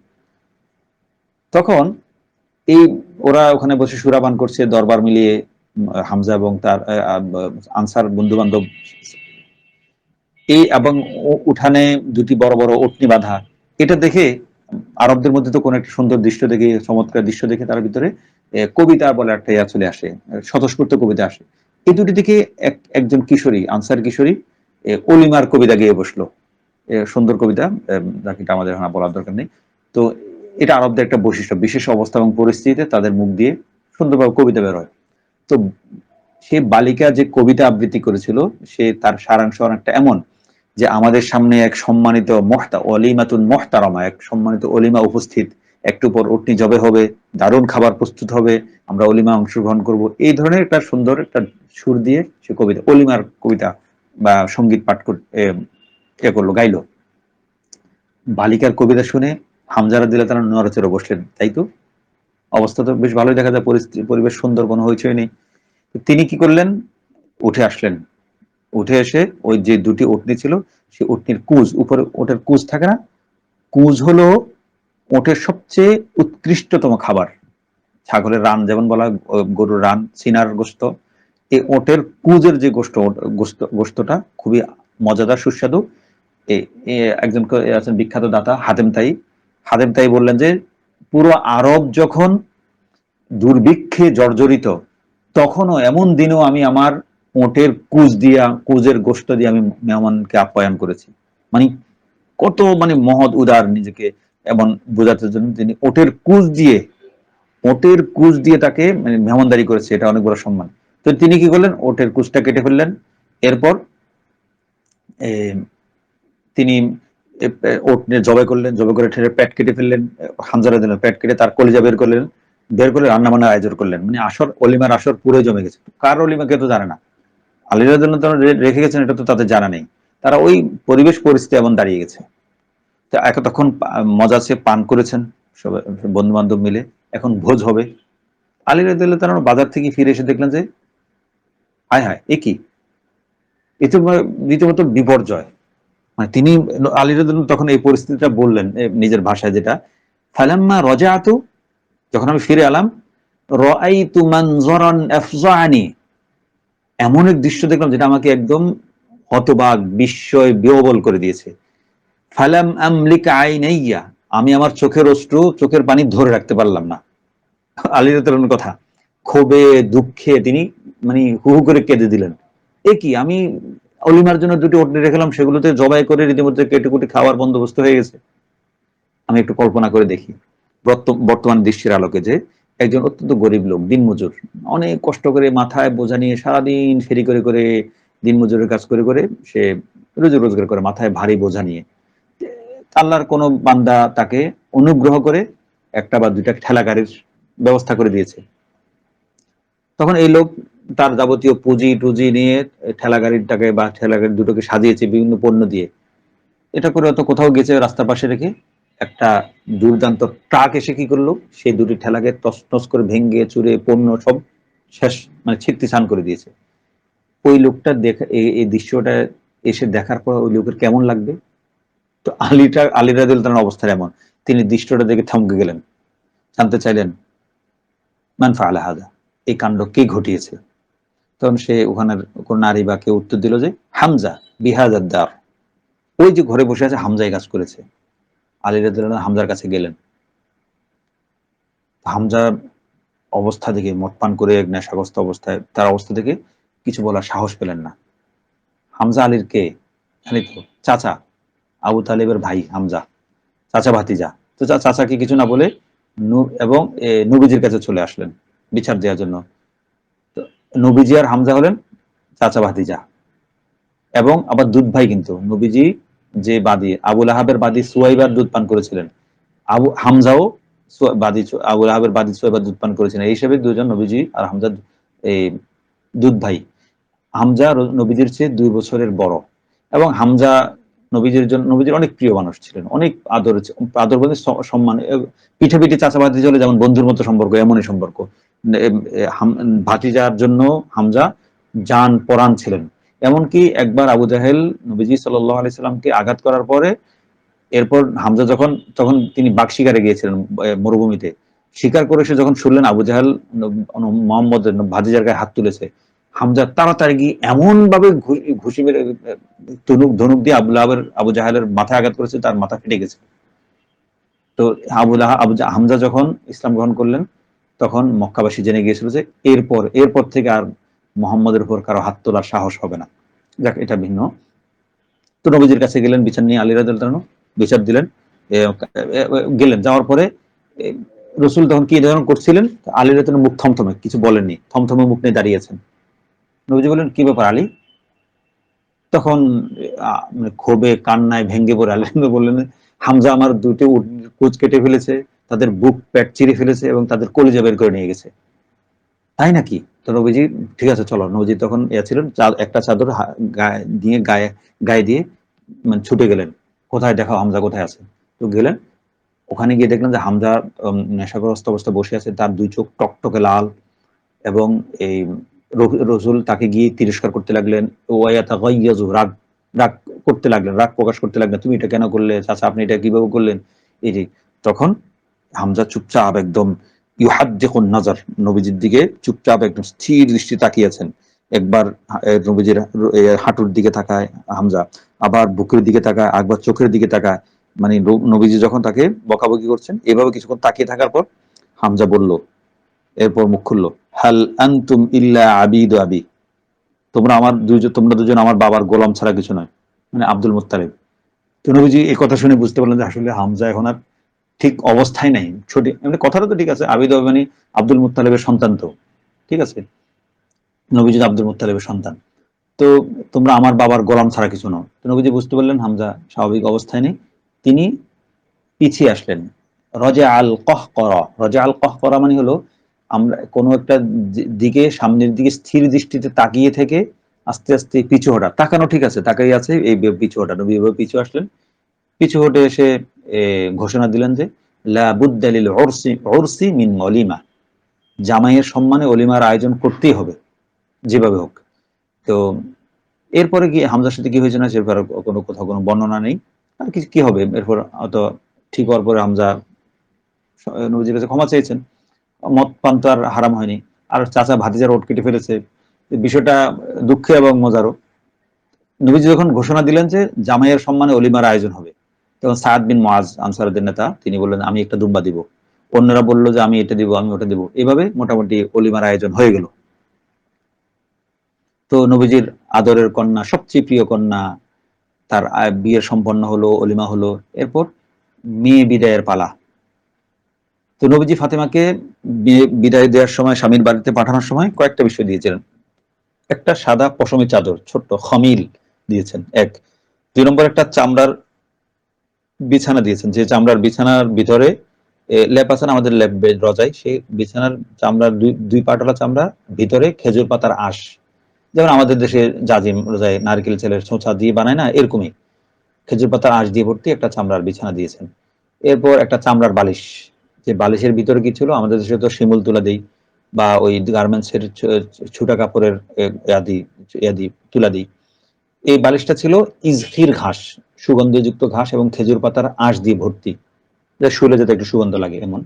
তখন এই ওরা ওখানে বসে সুরাপান করছে, দরবার মিলিয়ে, হামজা এবং তার আনসার বন্ধু বান্ধব, এই এবং উঠানে দুটি বড় বড় উটনি বাঁধা। এটা দেখে আরবদের মধ্যে তো কোনো একটা সুন্দর দৃশ্য দেখে, চমৎকার দৃশ্য দেখে তার ভিতরে কবিতা বলে একটা ইয়া চলে আসে, স্বতঃস্ফূর্ত কবিতা আসে। এই দুটি থেকে একজন কিশোরী, আনসার কিশোরী অলিমার কবিতা গেয়ে বসলো। সুন্দর কবিতা, বাকিটা আমাদের এখন বলার দরকার নেই। তো এটা আরবদের একটা বৈশিষ্ট্য, বিশেষ অবস্থা এবং পরিস্থিতিতে তাদের মুখ দিয়ে সুন্দরভাবে কবিতা বের হয়। তো সে বালিকা যে কবিতা আবৃত্তি করেছিল, সে তার সারাংশ অনেকটা এমন যে আমাদের সামনে এক সম্মানিত অলিমাতুন মহতারমা, এক সম্মানিত অলিমা উপস্থিত, একটু পর অগ্নি জবে হবে, দারুণ খাবার প্রস্তুত হবে, আমরা অলিমা অংশগ্রহণ করব, এই ধরনের একটা সুন্দর একটা সুর দিয়ে সে কবিতা, অলিমার কবিতা বা সঙ্গীত পাঠ করলো, গাইলো। বালিকার কবিতা শুনে হামজা রাদিয়াল্লাহু তাআলা নড়াচড়ে বসলেন। তাই তো, অবস্থা তো বেশ ভালোই দেখা যায়, পরিস্থিতি পরিবেশ সুন্দর, কোনো হইচই নেই। তিনি কি করলেন, উঠে আসলেন। উঠে এসে ওই যে দুটি উটনি ছিল, সেই উটনির কুজ, উপরে ওটের কুজ থাকে না, কুজ হলো ওটের সবচেয়ে উৎকৃষ্টতম খাবার। ছাগলের রান যেমন বলা হয়, গরুর রান, সিনার গোস্ত, এই ওটের কুজের যে গোস্তটা খুবই মজাদার, সুস্বাদু। একজন আছেন বিখ্যাত দাতা হাতেম তাই বললেন যে পুরো আরব যখন দুর্ভিক্ষে জর্জরিত, তখনও এমন দিনও আমি আমার ওটের কুজের গোস্ত দিয়ে আমি মেহমানকে আপ্যায়ন করেছি। মানে কত মানে মহৎ উদার নিজেকে এমন বোঝাতে জন্য তিনি ওটের কুজ দিয়ে তাকে মানে মেহমানদারি করেছে, এটা অনেক বড় সম্মান। তো তিনি কি করলেন, ওটের কুজটা কেটে ফেললেন। এরপর তিনি ওট নিয়ে জবাই করলেন, জবাই করে ঠেলে পেট কেটে ফেললেন, হামজারা দিলেন, পেট কেটে তার কলিজা বের করে রান্না বান্নার আয়োজন করলেন। মানে অলিমার আসর পুরো জমে গেছে। কার অলিমা কেউ তো জানে না, আলী রাদিয়াল্লাহু তাআলা রেখে গেছেন, এটা তো তাদের জানা নেই। তারা ওই পরিবেশ পরিস্থিতি এমন দাঁড়িয়ে গেছে। তো তখন মজা সে পান করেছেন সবাই বন্ধু বান্ধব মিলে, এখন ভোজ হবে। আলী রাদিয়াল্লাহু তাআলা বাজার থেকে ফিরে এসে দেখলেন যে হায় হায়, এ কি, এ তো রীতিমতো বিপর্যয়। মানে তিনি আলী রাদিয়াল্লাহু তখন এই পরিস্থিতিটা বললেন নিজের ভাষায়, যেটা ফালাম্মা রাজাতু, যখন আমি ফিরে এলাম, রাআইতু মানজারান আফজানি, এমন এক দৃশ্য দেখলাম যেটা আমাকে একদম হতবাক, বিস্ময়, বিহ্বল করে দিয়েছে। ফালাম আমলিক আইনাইয়া, আমি আমার চোখের পানি ধরে রাখতে পারলাম না। আলী রাদিয়াল্লাহু আনহুর কথা, ক্ষোভে দুঃখে তিনি মানে হু হু করে কেঁদে দিলেন। এ কি, আমি অলিমার জন্য দুটি উটনি রেখেলাম, সেগুলোতে জবাই করে রীতিমতো কেটে কুটে খাওয়ার বন্দোবস্ত হয়ে গেছে। আমি একটু কল্পনা করে দেখি বর্তমান দৃশ্যের আলোকে, যে একজন অত্যন্ত গরিব লোক, দিনমজুর, অনেক কষ্ট করে মাথায় বোঝা নিয়ে সারাদিন ফেরি করে করে দিনমজুরের কাজ করে করে সে রোজি রোজগার করে, মাথায় ভারী বোঝা নিয়ে আল্লাহর কোনো বান্দা তাকে অনুগ্রহ করে একটা বা দুইটা ঠেলা গাড়ির ব্যবস্থা করে দিয়েছে। তখন এই লোক তার যাবতীয় পুঁজি টুজি নিয়ে ঠেলা গাড়িটাকে বা ঠেলা গাড়ি দুটোকে সাজিয়েছে বিভিন্ন পণ্য দিয়ে। এটা করে অত কোথাও গেছে রাস্তার পাশে রেখে, একটা দুর্দান্ত ট্রাক এসে কি করলো, সেই দুটি ঠেলাকে তছনছ করে ভেঙ্গে চুরে পণ্য সব শেষ, মানে ছিট্টিছান করে দিয়েছে। ওই লোকটা দেখা এই দৃশ্যটা এসে দেখার পর ওই লোকের কেমন লাগবে? তো আলী রাদিয়াল্লাহু তাআলার অবস্থা এমন, তিনি দৃশ্যটা দেখে থমকে গেলেন, জানতে চাইলেন মান ফাআলা হাযা, এই কাণ্ড কে ঘটিয়েছে? তখন সে ওখানের কোন নারী বা কেউ উত্তর দিল যে হামজা বিহাজাদ দার, ওই যে ঘরে বসে আছে হামজা এই কাজ করেছে। আলী রাদিয়াল্লাহু আনহু হামজার কাছে গেলেন। হামজা অবস্থা দেখে, মদ পান করে এক নেশাগ্রস্ত অবস্থায়, তার অবস্থা দেখে কিছু বলার সাহস পেলেন না। হামজা আলীর কে? জানি তো, চাচা, আবু তালেবের ভাই হামজা, চাচা ভাতিজা। তো চাচাকে কিছু না বলে এবং নবীজির কাছে চলে আসলেন বিচার দেওয়ার জন্য। তো নবীজি আর হামজা হলেন চাচা ভাতিজা, এবং আবার দুধ ভাই। কিন্তু নবীজি যে বাদী, আবুল আহাবের বাদী সুয়াইবার দুধ পান করেছিলেন, হামজাও আবুল আহাবের বাদী সুয়াইবার দুধ পান করেছিলেন। এই হিসেবে দুজন নবীজি আর হামজা এই দুধ ভাই। হামজা নবীজির চেয়ে 2 বছরের বড়, এবং হামজা নবীজির অনেক প্রিয় মানুষ ছিলেন, অনেক আদর বলতে সম্মান, পিঠে পিঠে চাচাবাদি চলে যেমন বন্ধুর মতো সম্পর্ক, এমনই সম্পর্ক। ভাতিজার জন্য হামজা জান পরাণ ছিলেন। এমনকি একবার আবু জাহেল নবীজি সাল্লাল্লাহু আলাইহি সাল্লামকে আঘাত করার পরে, এরপর হামজা তখন তিনি বাঘ শিকারে গিয়েছিলেন মরুভূমিতে, শিকার করে এসে যখন শুনলেন আবু জাহেল মোহাম্মদের ভাতিজার গায়ে হাত তুলেছে, হামজা তাড়াতাড়ি গিয়ে এমন ভাবে ঘুষি মেরে ধনুক দিয়ে আবু জাহেলের মাথায় আঘাত করেছে, তার মাথা ফেটে গেছে। তো হামজা যখন ইসলাম গ্রহণ করলেন, তখন মক্কাবাসী জেনে গিয়েছিল যে এরপর থেকে আর মোহাম্মদের উপর কারো হাত তোলার সাহস হবে না। যাক, এটা ভিন্ন। তো নবীজির কাছে গেলেন বিচার নিয়ে, আলী রাদিয়াল্লাহু তাআলা বিচার দিলেন। গেলেন, যাওয়ার পরে রসুল তখন কি ধরনের করছিলেন, আলী রাদিয়াল্লাহু তাআলা মুখ থমথমে, কিছু বলেননি, থমথমে মুখ নিয়ে দাঁড়িয়েছেন। নবীজি বললেন, কি ব্যাপার আলী? তখন মানে ক্ষোভে কান্নায় ভেঙ্গে পড়ে আলী রাদিয়াল্লাহু বললেন, হামজা আমার দুটো উট কোচ কেটে ফেলেছে, তাদের বুক পেট চিরে ফেলেছে এবং তাদের কলিজা বের করে নিয়ে গেছে। তাই নাকি? তো নবীজি, ঠিক আছে চলো। নবীজি তখন ছিলেন, একটা চাদর দিয়ে গায়ে দিয়ে মানে ছুটে গেলেন, কোথায় দেখাও হামজা কোথায় আছে। তো গেলেন, ওখানে গিয়ে দেখলেন যে হামজা নেশাগ্রস্ত অবস্থায় বসে আছে, তার দুই চোখ টকটকে লাল, এবং এই রসুল তাকে গিয়ে তিরস্কার করতে লাগলেন, ওয়ায়াতাগাইয়াজু, রাগ রাগ করতে লাগলেন, রাগ প্রকাশ করতে লাগলেন, তুমি এটা কেন করলে চাচা, আপনি এটা কিভাবে করলেন, এই যে। তখন হামজা চুপচাপ একদম ইউহাদ্দিকুন নাজার, নবীজির দিকে চুপচাপ একদম স্থির দৃষ্টি তাকিয়েছেন। একবার নবীজির হাঁটুর দিকে তাকায় হামজা, আবার বুকের দিকে তাকায়, একবার চোখের দিকে তাকায়। মানে নবীজি যখন তাকে বকাবকি করছেন, এভাবে কিছুক্ষণ তাকিয়ে থাকার পর হামজা বলল, এরপর মুখ খুললো, হাল আনতুম ইল্লা আবিদু আবি, তোমরা দুজন আমার বাবার গোলাম ছাড়া কিছু নয়, মানে আব্দুল মুত্তালিব। তো নবীজি এই কথা শুনে বুঝতে পারলেন যে আসলে হামজা এখন আর ঠিক অবস্থায় নাই। ছোট মানে কথাটা তো ঠিক আছে, আবিদ মানে আব্দুল মুত্তালিবের সন্তান, তো ঠিক আছে, নবীজি আব্দুল মুত্তালিবের সন্তান। তো তোমরা আমার বাবার গোলাম ছাড়া কিছু নও। তো নবীজি বুঝতে পারলেন হামজা স্বাভাবিক অবস্থায় নেই। তিনি পিছিয়ে আসলেন। রজা আল কহকরা মানে হলো, আমরা কোনো একটা দিকে, সামনের দিকে স্থির দৃষ্টিতে তাকিয়ে থেকে আস্তে আস্তে পিছু হটা। তাকানো ঠিক আছে, তাকাই আছে, এই পিছু হটা। নবী এভাবে পিছু আসলেন, পিছু হটে এসে ঘোষণা দিলেন যে লা বুদ্দা লিল উরসি মিন ওলিমা, জামাইয়ের সম্মানে অলিমার আয়োজন করতেই হবে যেভাবে হোক। তো এরপরে কি হামজার সাথে কি হয়েছে না সেরপর কোথাও কোনো বর্ণনা নেই। আর কি হবে এরপর, অত ঠিক হওয়ার পরে হামজা নবীজির কাছে ক্ষমা চেয়েছেন। মদ পান তো আর হারাম হয়নি, আর চাচা ভাতিজার ওট কেটে ফেলেছে, বিষয়টা দুঃখে এবং মজারও। নবীজি যখন ঘোষণা দিলেন যে জামাইয়ের সম্মানে অলিমার আয়োজন হবে, তখন সাদ বিন মুআজ, আনসারদের নেতা, তিনি বললেন, আমি একটা দুম্বা দিব। অন্যরা বললো যে আমি এটা দিব, আমি ওটা দিব। এভাবে মোটামুটি অলিমার আয়োজন হয়ে গেল। তো নবীজির আদরের কন্যা, সবচেয়ে প্রিয় কন্যা, তার বিয়ের সম্পন্ন হলো, অলিমা হলো। এরপর মেয়ে বিদায়ের পালা। তো নবীজি ফাতেমাকে বিদায় দেওয়ার সময়, স্বামীর বাড়িতে পাঠানোর সময় কয়েকটা বিষয় দিয়েছিলেন। একটা সাদা পশমি চাদর, ছোট্ট খমিল দিয়েছেন, এক। 2 নম্বর, একটা চামড়ার বিছানা দিয়েছেন, যে চামড়ার বিছানার ভিতরে লেপ আছে না, আমাদের লেপ রজাই, সেই বিছানার চামড়ার দুই পাটলা চামড়া, ভিতরে খেজুর পাতার আঁশ, যেমন আমাদের দেশে জাজিম রোজায় নারকেল তেলের ছোঁচা দিয়ে বানায় না, এরকমই খেজুর পাতার আঁশ দিয়ে ভর্তি একটা চামড়ার বিছানা দিয়েছেন। এরপর একটা চামড়ার বালিশ, যে বালিশের ভিতরে কি ছিল, আমাদের দেশে তো শিমুল তুলা দেই, বা ওই গার্মেন্টসের ছুটা কাপড়ের ইয়াদি তুলা দিই। এই বালিশটা ছিল ইজফির ঘাস, সুগন্ধযুক্ত ঘাস এবং খেজুর পাতার আঁশ দিয়ে ভর্তি, যা শুলে যাতে একটু সুগন্ধ লাগে এমন।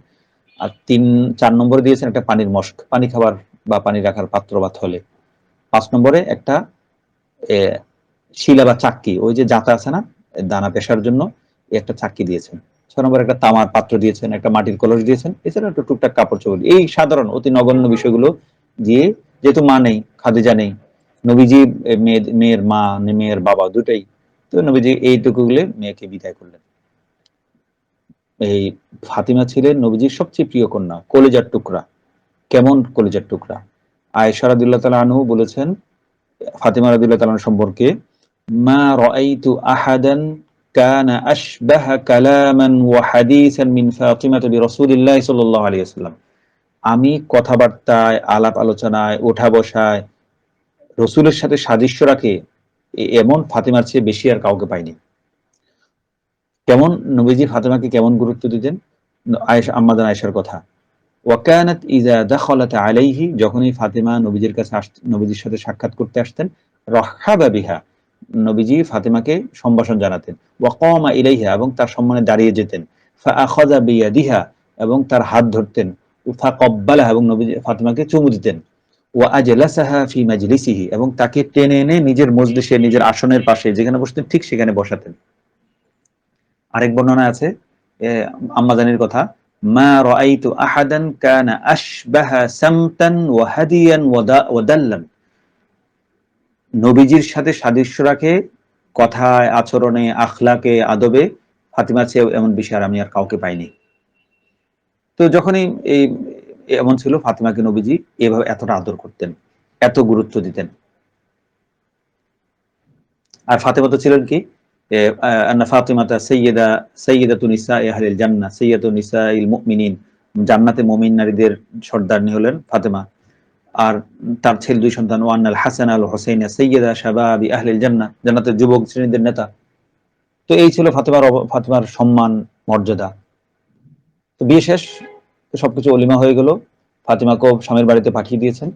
আর 4 নম্বরে দিয়েছেন একটা পানির মস্ক, পানি খাবার বা পানি রাখার পাত্র বা থলে। 5 নম্বরে একটা শিলা বা চাক্কি, ওই যে জাতা আছে না দানা পেশার জন্য, একটা চাক্কি দিয়েছেন। 6 নম্বরে একটা তামার পাত্র দিয়েছেন, একটা মাটির কলস দিয়েছেন, এছাড়া একটু টুকটাক কাপড় চোপড়, এই সাধারণ অতি নগণ্য বিষয়গুলো দিয়ে, যেহেতু মা নেই, খাদিজা নেই, নবীজি মেয়ের মা, মেয়ের বাবা দুটাই, তো নবীজি এইটুকু গুলো মেয়েকে বিদায় করলেন। এই ফাতিমা ছিলেন নবীজির সবচেয়ে প্রিয় কন্যা, কলিজার টুকরা। কেমন কলিজার টুকরা? আয়েশা রাদিয়াল্লাহু তাআলা আনহু বলেছেন ফাতিমা রাদিয়াল্লাহু তাআলা সম্পর্কে, মা রাআইতু আহাদান কানা আশবাহা কালামান ওয়া হাদিসান মিন ফাতিমা বিরাসূলিল্লাহি সাল্লাল্লাহু আলাইহি ওয়াসাল্লাম। আমি কথাবার্তায়, আলাপ আলোচনায়, ওঠা বসায় রসুলের সাথে সাদৃশ্য রাখে এমন ফাতিমার চেয়ে বেশি আর কাউকে পাইনি। কেমন নবীজি ফাতিমাকে কেমন গুরুত্ব দিতেন? আয়েশা, আম্মাজান আয়েশার কথা, ওয়াকানাত ইযা দাখালাত আলাইহি, যখনই ফাতিমা নবীজির কাছে নবীজির সাথে সাক্ষাৎ করতে আসতেন, রাহাবা বিহা, নবীজি ফাতিমাকে সম্ভাষণ জানাতেন, ওয়াকামা ইলাইহা, এবং তার সম্মানে দাঁড়িয়ে যেতেন, ফাআখাযা বিয়াদিহা, এবং তার হাত ধরতেন, ফাকাব্বালাহা, এবং নবীজি ফাতিমাকে চুমু দিতেন, ওয়া আজলাসাহা ফি মাজলিসিহি, এবং তাকে টেনে এনে নিজের মজলিসে, নিজের আসনের পাশে যেখানে বসতেন ঠিক সেখানে বসাতেন। আরেক বর্ণনা আছে আম্মাজানের কথা, মা রাআইতু আহাদান কানা আশবাহা সামতান ওয়া হাদিয়ান ওয়া দাল্লান, নবীজির সাথে সাদৃশ্য রাখে কথায়, আচরণে, আখলাকে, আদবে ফাতিমা চেয়ে এমন বিষয় আর আমি আর কাউকে পাইনি। তো যখনই এই এমন ছিল, ফাতিমাকে নবীজি এভাবে এতটা আদর করতেন, এত গুরুত্ব দিতেন। আর ফাতেমা তো ছিলেন কি, আন্না ফাতিমাতা সাইয়্যিদাতু নিসাই আহলিল জান্নাহ, সাইয়্যিদাতু নিসাইল মুমিনিন, জান্নাতে মুমিন নারীদের সর্দারনি হলেন ফাতেমা। আর তার ছেলে 2 সন্তান, ওয়া আন্নাল হাসান আল হুসাইনা সাইয়্যিদা শাবাবি আহলিল জান্নাহ, জান্নাতের যুবক শ্রেণীদের নেতা। তো এই ছিল ফাতেমার সম্মান, মর্যাদা। তো বিয়ে শেষ, সবকিছু অলিমা হয়ে গেল, ফাতিমাকেও স্বামীর বাড়িতে পাঠিয়ে দিয়েছেন।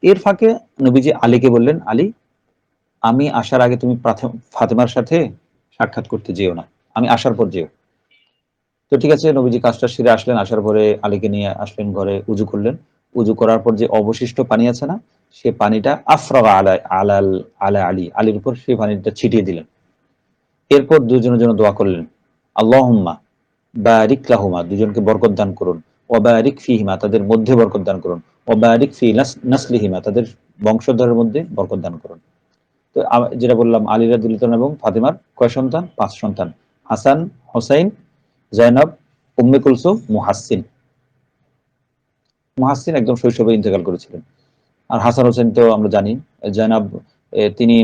এর ফাঁকে নবীজি আলীকে বললেন, আলী, আমি আসার আগে তুমি ফাতেমার সাথে সাক্ষাৎ করতে যেও না, আমি আসার পর যেও। তো ঠিক আছে, নবীজি কাজটা সেরে আসলেন, আসার পরে আলীকে নিয়ে আসলেন ঘরে, উজু করলেন। উজু করার পর যে অবশিষ্ট পানি আছে না, সে পানিটা আফরাগা আলা আলী, আলীর উপর সেই পানিটা ছিটিয়ে দিলেন। এরপর দুজনের জন্য দোয়া করলেন, আল্লাহুম্মা বারিক লাহুমা, দুজনকে বরকত দান করুন, ওয়া বারিক ফিহিমা, তাদের মধ্যে বরকত দান করুন, ওয়া বারিক ফি নাসলিহিমা, তাদের বংশধরের মধ্যে বরকত দান করুন। তো যেটা বললাম, আলী রাদিয়াল্লাহু তাআলা এবং ফাতিমার কয় সন্তান? 5 সন্তান, হাসান, হোসাইন, জায়নাব, উম্মে কুলসুম, মুহাসসিন। মুহাসসিন একদম শৈশবে ইন্তেকাল করেছিলেন। আর হাসান হোসেন তো আমরা জানি, জয়নাব, তিনি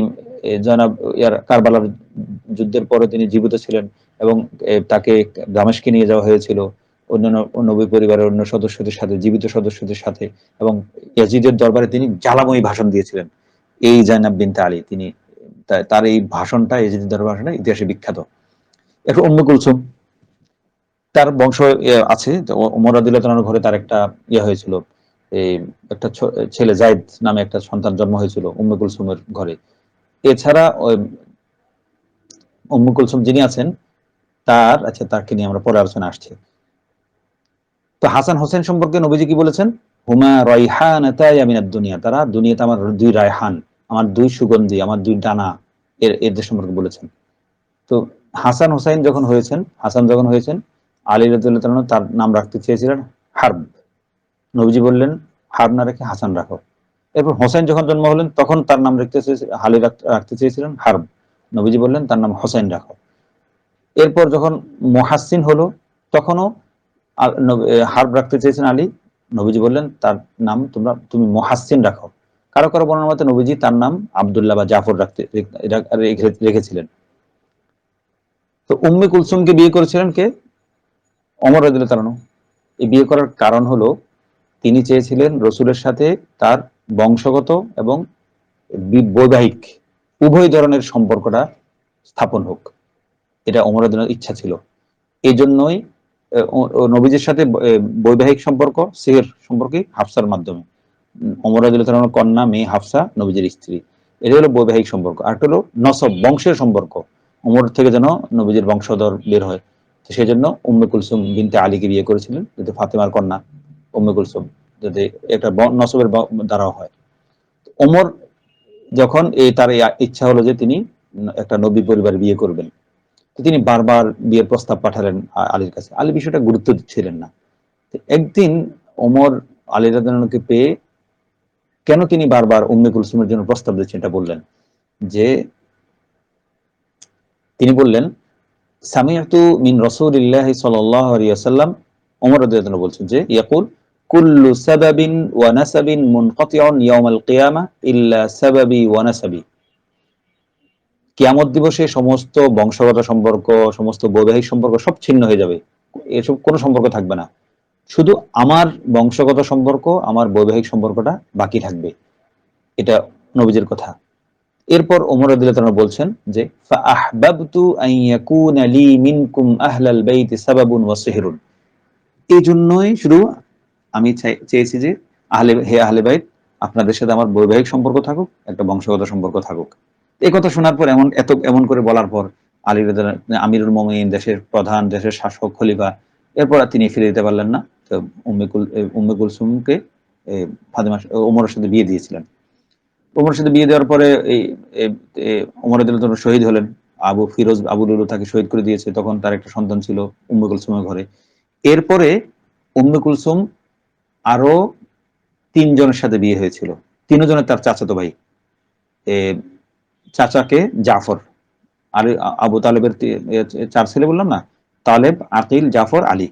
জয়নাব কারবালার যুদ্ধের পরে তিনি জীবিত ছিলেন এবং তাকে দামেস্কে নিয়ে যাওয়া হয়েছিল অন্যান্য নবী পরিবারের অন্য সদস্যদের সাথে, জীবিত সদস্যদের সাথে, এবং ইয়াজিদের দরবারে তিনি জ্বালাময়ী ভাষণ দিয়েছিলেন। এই জয়নাব বিনতে আলী, তিনি তার এই ভাষণটা, ইয়াজিদের দরবারে ভাষণটা ইতিহাসে বিখ্যাত। এখন উম্মে কুলসুম, তার বংশ আছে। ওমর রাদিয়াল্লাহু তাআলার ঘরে তার একটা হয়েছিল, এই একটা ছেলে জায়েদ নামে একটা সন্তান জন্ম হয়েছিল উম্মে কুলসুমের ঘরে। এছাড়া উম্মে কুলসুম যিনি আছেন, তাকে নিয়ে আমরা পরে আলোচনা আসছি। তো হাসান হোসেন সম্পর্কে নবীজি কি বলেছেন? হুমা রাইহানাতায়া মিনাদ দুনিয়া, তারা দুনিয়াতে আমার 2 রায়হান, আমার 2 সুগন্ধি, আমার 2 ডানা, এদের সম্পর্কে বলেছেন। তো হাসান যখন হয়েছেন, আলী রাদিয়াল্লাহু তাআলা তার নাম রাখতে চেয়েছিলেন হারব। নবীজি বললেন, হারব না রেখে হাসান রাখো। এরপর হোসেন যখন জন্ম হলেন, তখন তার নাম রাখতে চেয়েছিলেন হারব। নবীজি বললেন, তার নাম হোসেন রাখো। এরপর যখন মুহাসসিন হলো, তখনও হারব রাখতে চেয়েছেন আলী। নবীজি বললেন, তার নাম তুমি মুহাসসিন রাখো। কারো কারো বর্ণনা মতে নবীজি তার নাম আব্দুল্লাহ বা জাফর রেখেছিলেন। তো উম্মে কুলসুমকে বিয়ে করেছিলেন কে? ওমর রাদিয়াল্লাহু তাআলা। এই বিয়ে করার কারণ হলো, তিনি চেয়েছিলেন রসুলের সাথে তার বংশগত এবং বৈবাহিক উভয় ধরনের সম্পর্কটা স্থাপন হোক, এটা ওমর রাদিয়াল্লাহু ইচ্ছা ছিল। এই জন্যই নবীজির সাথে বৈবাহিক সম্পর্ক, সিহের সম্পর্কে হাফসার মাধ্যমে, ওমর রাদিয়াল্লাহু তাআলার কন্যা মেয়ে হাফসা নবীজির স্ত্রী, এটা হলো বৈবাহিক সম্পর্ক। আর হলো নসব, বংশের সম্পর্ক, ওমর থেকে যেন নবীজির বংশধর বের হয়। তো সেই জন্য উম্মে কুলসুম বিনতে আলীকে বিয়ে করেছিলেন, যাতে ফাতেমার কন্যা উম্মে কুলসুম যাতে একটা নসবের দ্বারা হয়। ওমর যখন তার ইচ্ছা হলো যে তিনি একটা নবী পরিবার বিয়ে করবেন, তো তিনি বারবার বিয়ের প্রস্তাব পাঠালেন আলীর কাছে। আলী বিষয়টা গুরুত্ব দিচ্ছিলেন না। একদিন ওমর আলী রাদিয়াল্লাহু আনহুকে পেয়ে, কেন তিনি বারবার উম্মে কুলসুমের জন্য প্রস্তাব দিচ্ছেন এটা বললেন, যে তিনি বললেন, সামিআতু মিন রাসূলিল্লাহি সাল্লাল্লাহু আলাইহি ওয়াসাল্লাম, ওমর রাদিয়াল্লাহু আনহু বলছেন যে, ইয়াকুল কুল্লু সাবাবিন ওয়া নাসাবিন মুনকাতিউন ইয়াউমাল কিয়ামা ইল্লা সাবাবি ওয়া নাসাবি। কিয়ামত দিবসে সমস্ত বংশগত সম্পর্ক, সমস্ত বৈবাহিক সম্পর্ক সব ছিন্ন হয়ে যাবে, এসব কোনো সম্পর্ক থাকবে না, শুধু আমার বংশগত সম্পর্ক, আমার বৈবাহিক সম্পর্কটা বাকি থাকবে। এটা নবীজির কথা। এরপর ওমর রাদিয়াল্লাহু তাআলা বলছেন যে, ফাআহবাবতু আন ইয়াকুনা লি মিনকুম আহলাল বাইতি সাবাবুন ওয়া সিহরুন, এই জন্যই শুধু আমি চেয়েছি যে আহলে বাইত, আপনাদের সাথে আমার বৈবাহিক সম্পর্ক থাকুক, একটা বংশগত সম্পর্ক থাকুক। এই কথা শোনার পর, এমন করে বলার পর আলী রাদিয়াল্লাহু আনহু, আমিরুল মুমিনিন, দেশের প্রধান, দেশের শাসক, খলিফা, এরপর আর তিনি ফিরে যেতে পারলেন না। তো উম্মে কুলসুমকে ফাতেমা ওমরের সাথে বিয়ে দিয়েছিলেন। ওমরের সাথে বিয়ে দেওয়ার পরে ওমর রাদিয়াল্লাহু আনহু শহীদ হলেন। আবু ফিরোজ আবু লুলু তাকে শহীদ করে দিয়েছে, তখন তার একটা সন্তান ছিল উম্মে কুলসুমের ঘরে। এরপরে উম্মে কুলসুম আরো তিনজনের সাথে বিয়ে হয়েছিল, তিনজনের তার চাচাতো ভাই। চাচাকে জাফর, আলী আবু তালেবের চার ছেলে বললাম না, তালেব, আকিল, জাফর, আলী।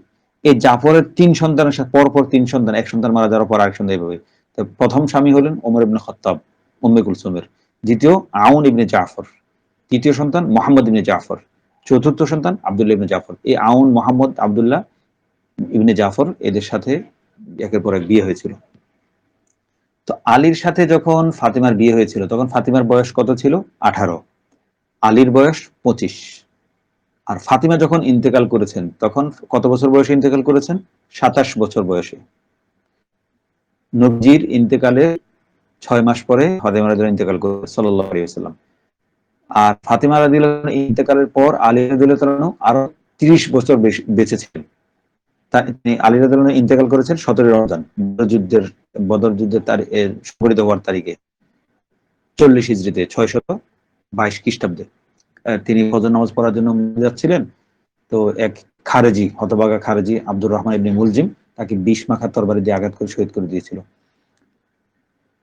এই জাফরের তিন সন্তানের সাথে পরপর তিন সন্তান, এক সন্তান মারা যাওয়ার পর আরেক সন্তান, এইভাবে। তো প্রথম স্বামী হলেন ওমর ইবনে খাত্তাব উম্মে কুলসুমের, দ্বিতীয় আউন ইবনে জাফর, তৃতীয় সন্তান মোহাম্মদ ইবনে জাফর, চতুর্থ সন্তান আব্দুল্লাহ ইবনে জাফর। এই আউন, মোহাম্মদ, আব্দুল্লাহ ইবনে জাফর এদের সাথে একের পর এক বিয়ে হয়েছিল। তো আলীর সাথে যখন ফাতিমার বিয়ে হয়েছিল তখন ফাতিমার বয়স কত ছিল? 18। আলীর বয়স 25। আর ফাতিমা যখন ইন্তেকাল করেছেন তখন কত বছর বয়সে ইন্তেকাল করেছেন? 27 বছর বয়সে। নবীজির ইন্তেকালে 6 মাস পরে ফাতিমা রাদিয়াল্লাহু ইন্তেকাল করেছেন সাল্লাল্লাহু আলাইহি ওয়াসাল্লাম। আর ফাতিমা রাদিয়াল্লাহু ইন্তেকালের পর আলী রাদিয়াল্লাহু আরো 30 বছর বেঁচে ছিলেন। আলী রাদিয়াল্লাহু ইন্তেকাল করেছেন 17 রমজান, বদর যুদ্ধের সংঘটিত হওয়ার তারিখে 40 হিজরিতে, 622 খ্রিস্টাব্দে। তিনি ফজর নামাজ পড়ার জন্য যাচ্ছিলেন, তো এক খারেজি, হতভাগা খারেজি আব্দুর রহমান ইবনে মুলজিম তাকে 20 মাখা তরবারি দিয়ে আঘাত করে শহীদ করে দিয়েছিল।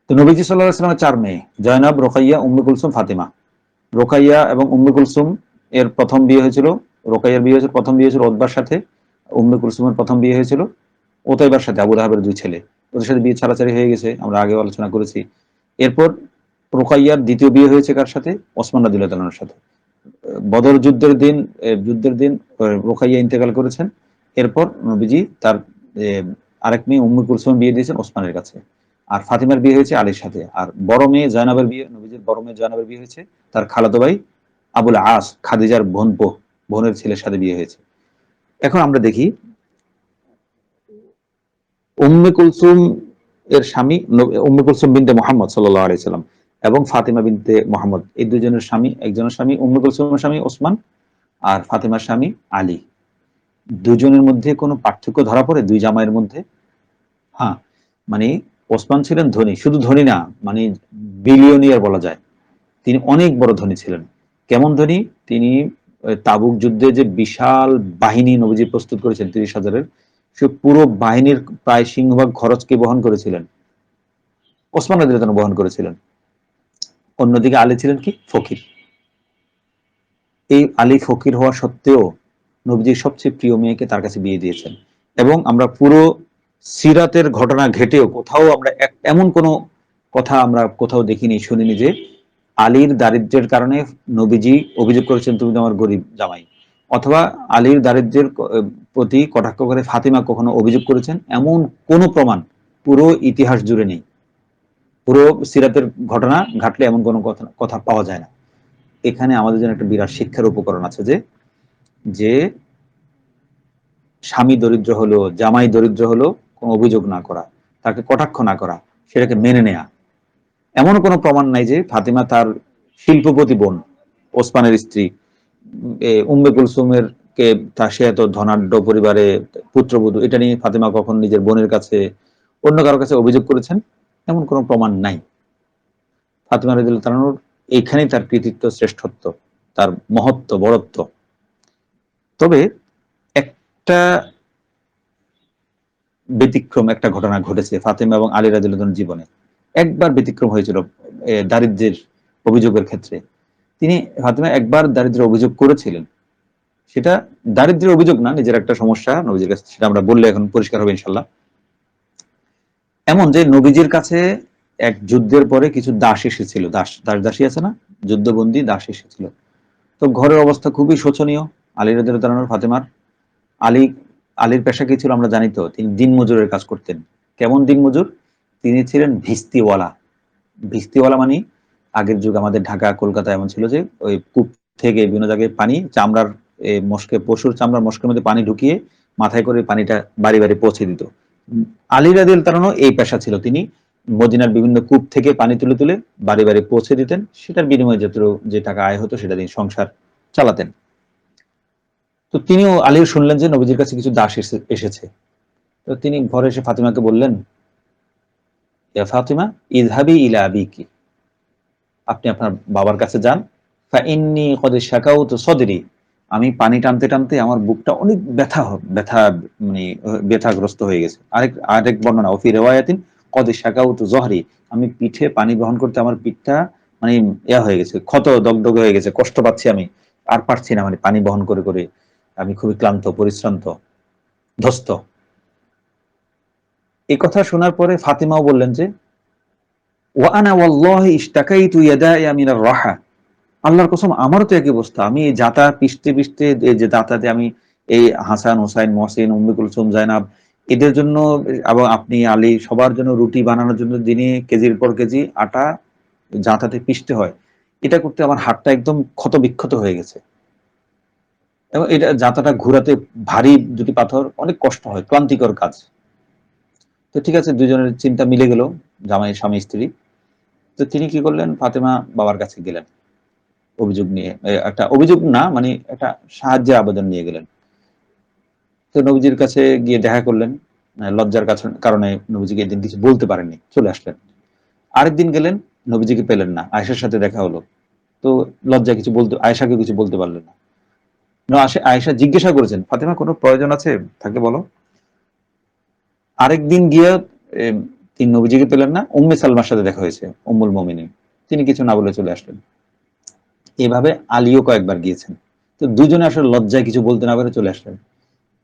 তো নবীজি সাল্লাল্লাহু আলাইহি ওয়াসাল্লামের 4 মেয়ে, জয়নব, রোকাইয়া, উম্মে কুলসুম, ফাতিমা। রোকাইয়া এবং উম্মে কুলসুম এর প্রথম বিয়ে হয়েছিল, রোকাইয়ার বিয়ে হয়েছিল, প্রথম বিয়ে হয়েছিল ওতবার সাথে। উম্মে কুলসুমের প্রথম বিয়ে হয়েছিল ওতাইবার সাথে, আবু লাহাবের 2 ছেলে। ওদের সাথে বিয়ে ছাড়াছাড়ি হয়ে গেছে, আমরা আগেও আলোচনা করেছি। এরপর রোকাইয়ার দ্বিতীয় বিয়ে হয়েছে কার সাথে? ওসমান রাদিয়াল্লাহু তাআলার সাথে। বদর যুদ্ধের দিন রোকাইয়া ইন্তেকাল করেছেন। এরপর নবীজি তার আরেক মেয়ে উম্মে কুলসুম বিয়ে দিয়েছেন ওসমানের কাছে। আর ফাতিমার বিয়ে হয়েছে আলীর সাথে। আর বড় মেয়ে জয়নবের বিয়ে, নবীজির বড় মেয়ে জয়নবের বিয়ে হয়েছে তার খালাতো ভাই আবুল আস, খাদিজার বোনের ছেলের সাথে বিয়ে হয়েছে। এখন আমরা দেখি উম্মে কুলসুম এর স্বামী উম্মে কুলসুম বিনতে মুহাম্মদ সাল্লাল্লাহু আলাইহি সাল্লাম এবং ফাতিমা বিনতে মুহাম্মদ, এই দুজনের স্বামী, একজনের স্বামী উম্মে কুলসুমের স্বামী ওসমান আর ফাতিমার স্বামী আলী। দুজনের মধ্যে কোনো পার্থক্য ধরা পড়ে দুই জামাইয়ের মধ্যে? হ্যাঁ, মানে ওসমান ছিলেন ধনী, শুধু ধনী না, মানে বিলিয়নিয়ার বলা যায়। তিনি অনেক বড় ধনী ছিলেন। কেমন ধনী? তিনি তাবুক যুদ্ধে যে বিশাল বাহিনী নবীজি প্রস্তুত করেছেন 30,000-এর, সে পুরো বাহিনীর প্রায় সিংহভাগ খরচকে বহন করেছিলেন ওসমান রাদিয়াল্লাহু আনহু, বহন করেছিলেন। অন্যদিকে আলী ছিলেন কি? ফকির। এই আলী ফকির হওয়া সত্ত্বেও নবীজির সবচেয়ে প্রিয় মেয়েকে তার কাছে বিয়ে দিয়েছেন। এবং আমরা পুরো সিরাতের ঘটনা ঘেটেও কোথাও আমরা এমন কোনো কথা আমরা কোথাও দেখিনি, শুনিনি যে আলীর দারিদ্র্যের কারণে নবীজি অভিযোগ করেছেন তুমি তো আমার গরিব জামাই, অথবা আলীর দারিদ্র্যের প্রতি কটাক্ষ করে ফাতিমা কখনো অভিযোগ করেছেন, এমন কোনো প্রমাণ পুরো ইতিহাস জুড়ে নেই। পুরো সিরাতের ঘটনা ঘাটলে এমন কোনো কথা পাওয়া যায় না। এখানে আমাদের জন্য একটা বিরাট শিক্ষার উপকরণ আছে যে যে স্বামী দরিদ্র হলো, জামাই দরিদ্র হলো, কোনো অভিযোগ না করা, তাকে কটাক্ষ না করা, সেটাকে মেনে নেয়া। এমন কোনো প্রমাণ নাই যে ফাতিমা তার শিল্পপতি বোন, ওসমানের স্ত্রী উম্মে কুলসুমের কে সে এত ধনাঢ্য পরিবারে পুত্রবধূ, এটা নিয়ে ফাতিমা কখন নিজের বোনের কাছে অন্য কারোর কাছে অভিযোগ করেছেন, এমন কোনো প্রমাণ নাই। ফাতিমা রাদিয়াল্লাহু তাআলার এইখানেই তার কৃতিত্ব, শ্রেষ্ঠত্ব, তার মহত্ব, বড়ত্ব। তবে একটা ব্যতিক্রম, একটা ঘটনা ঘটেছে ফাতিমা এবং আলী রাদিয়াল্লাহু আনহুর জীবনে। একবার ব্যতিক্রম হয়েছিল দারিদ্র্যের অভিযোগের ক্ষেত্রে। ফাতিমা একবার দারিদ্র্যের অভিযোগ করেছিলেন। সেটা দারিদ্র্যের অভিযোগ না, নিজের একটা সমস্যা নবীজির কাছে, সেটা আমরা বললে এখন পরিষ্কার হবে ইনশাল্লাহ। এমন যে নবীজির কাছে এক যুদ্ধের পরে কিছু দাস এসেছিল, দাসী আছে না, যুদ্ধবন্দী দাস এসেছিল। তো ঘরের অবস্থা খুবই শোচনীয় আলী রাদিয়াল্লাহু তাআলা ফাতিমার। আলী আলীর পেশা কি ছিল আমরা জানি তো, তিনি দিনমজুরের কাজ করতেন। কেমন দিনমজুর? তিনি ছিলেন ভিস্তিওয়ালা। ভিস্তিওয়ালা মানে আগের যুগ আমাদের ঢাকা কলকাতা এমন ছিল যে ওই কূপ থেকে বিভিন্ন জায়গায় পানি চামড়ার মস্কে, পশুর চামড়ার মস্কের মধ্যে পানি ঢুকিয়ে মাথায় করে পানিটা বাড়ি বাড়ি পৌঁছে দিত। আলী রাদিয়াল্লাহু তাআলা এই পেশা ছিল। তিনি মদিনার বিভিন্ন কূপ থেকে পানি তুলে তুলে বাড়ি বাড়ি পৌঁছে দিতেন। সেটার বিনিময়ে যে টাকা আয় হতো সেটা দিয়ে সংসার চালাতেন। তো তিনিও আলীর শুনলেন যে নবীজির কাছে কিছু দাস এসেছে। তো তিনি ঘরে এসে ফাতিমাকে বললেন, ইয়া ফাতিমা ইযহাবি ইলা আবিকি, আপনি আপনার বাবার কাছে যান, ফাইন্নী কদ শাকাউতু সদরি, আমি পানি টানতে টানতে আমার বুকটা অনেক ব্যথা মানে ব্যথাগ্রস্ত হয়ে গেছে। আরেক আরেক বর্ণনা ওফি রিওয়ায়াতিন কদ শাকাউতু জহরি, আমি পিঠে পানি বহন করতে আমার পিঠটা মানে হয়ে গেছে, ক্ষত দগদগে হয়ে গেছে, কষ্ট পাচ্ছি আমি, আর পারছি না, মানে পানি বহন করে করে আমি খুবই ক্লান্ত, পরিশ্রান্ত, ধ্বস্ত। এই কথা শোনার পরে ফাতিমাও বললেন যে ওয়া আনা ওয়াল্লাহি ইশতাকাইতু ইয়াদায়া মিনার রাহা, আল্লাহর কসম আমারও তো একই অবস্থা, আমি এই জাতা পিষতে পিষতে, এই যে দাঁতাতে আমি এই হাসান, হোসাইন, মহসিন, উম্মে কুলসুম, জাইনাব এদের জন্য এবং আপনি আলী সবার জন্য রুটি বানানোর জন্য দিনে কেজির পর কেজি আটা জাঁতাতে পিষতে হয়, এটা করতে আমার হাতটা একদম ক্ষত বিক্ষত হয়ে গেছে, এবং এটা জাঁতাটা ঘুরাতে ভারী দুটি পাথর, অনেক কষ্ট হয়, ক্লান্তিকর কাজ। তো ঠিক আছে, দুজনের চিন্তা মিলে গেল, জামাই স্বামী স্ত্রী। তো তিনি কি করলেন, ফাতেমা বাবার কাছে গেলেন অভিযোগ নিয়ে, একটা অভিযোগ না মানে একটা সাহায্যের আবেদন নিয়ে গেলেন। তো নবীজির কাছে গিয়ে দেখা করলেন, লজ্জার কারণে নবীজিকে এদিন কিছু বলতে পারেননি, চলে আসলেন। আরেকদিন গেলেন, নবীজিকে পেলেন না, আয়েশার সাথে দেখা হলো। তো লজ্জা কিছু বলতে, আয়েশাকে কিছু বলতে পারলেন না। আয়েশা জিজ্ঞাসা করেছেন, ফাতেমা কোনো প্রয়োজন আছে থাকে বলো। আরেকদিন গিয়ে তিনি নবীজিকে পেলেন না, উম্মে সালমার সাথে দেখা হয়েছে, উম্মুল মুমিনিন, তিনি কিছু না বলে চলে আসলেন। এভাবে আলীও কয়েকবার গিয়েছেন। তো দুজনে আসলে লজ্জায় কিছু বলতে না পেরে চলে আসলেন।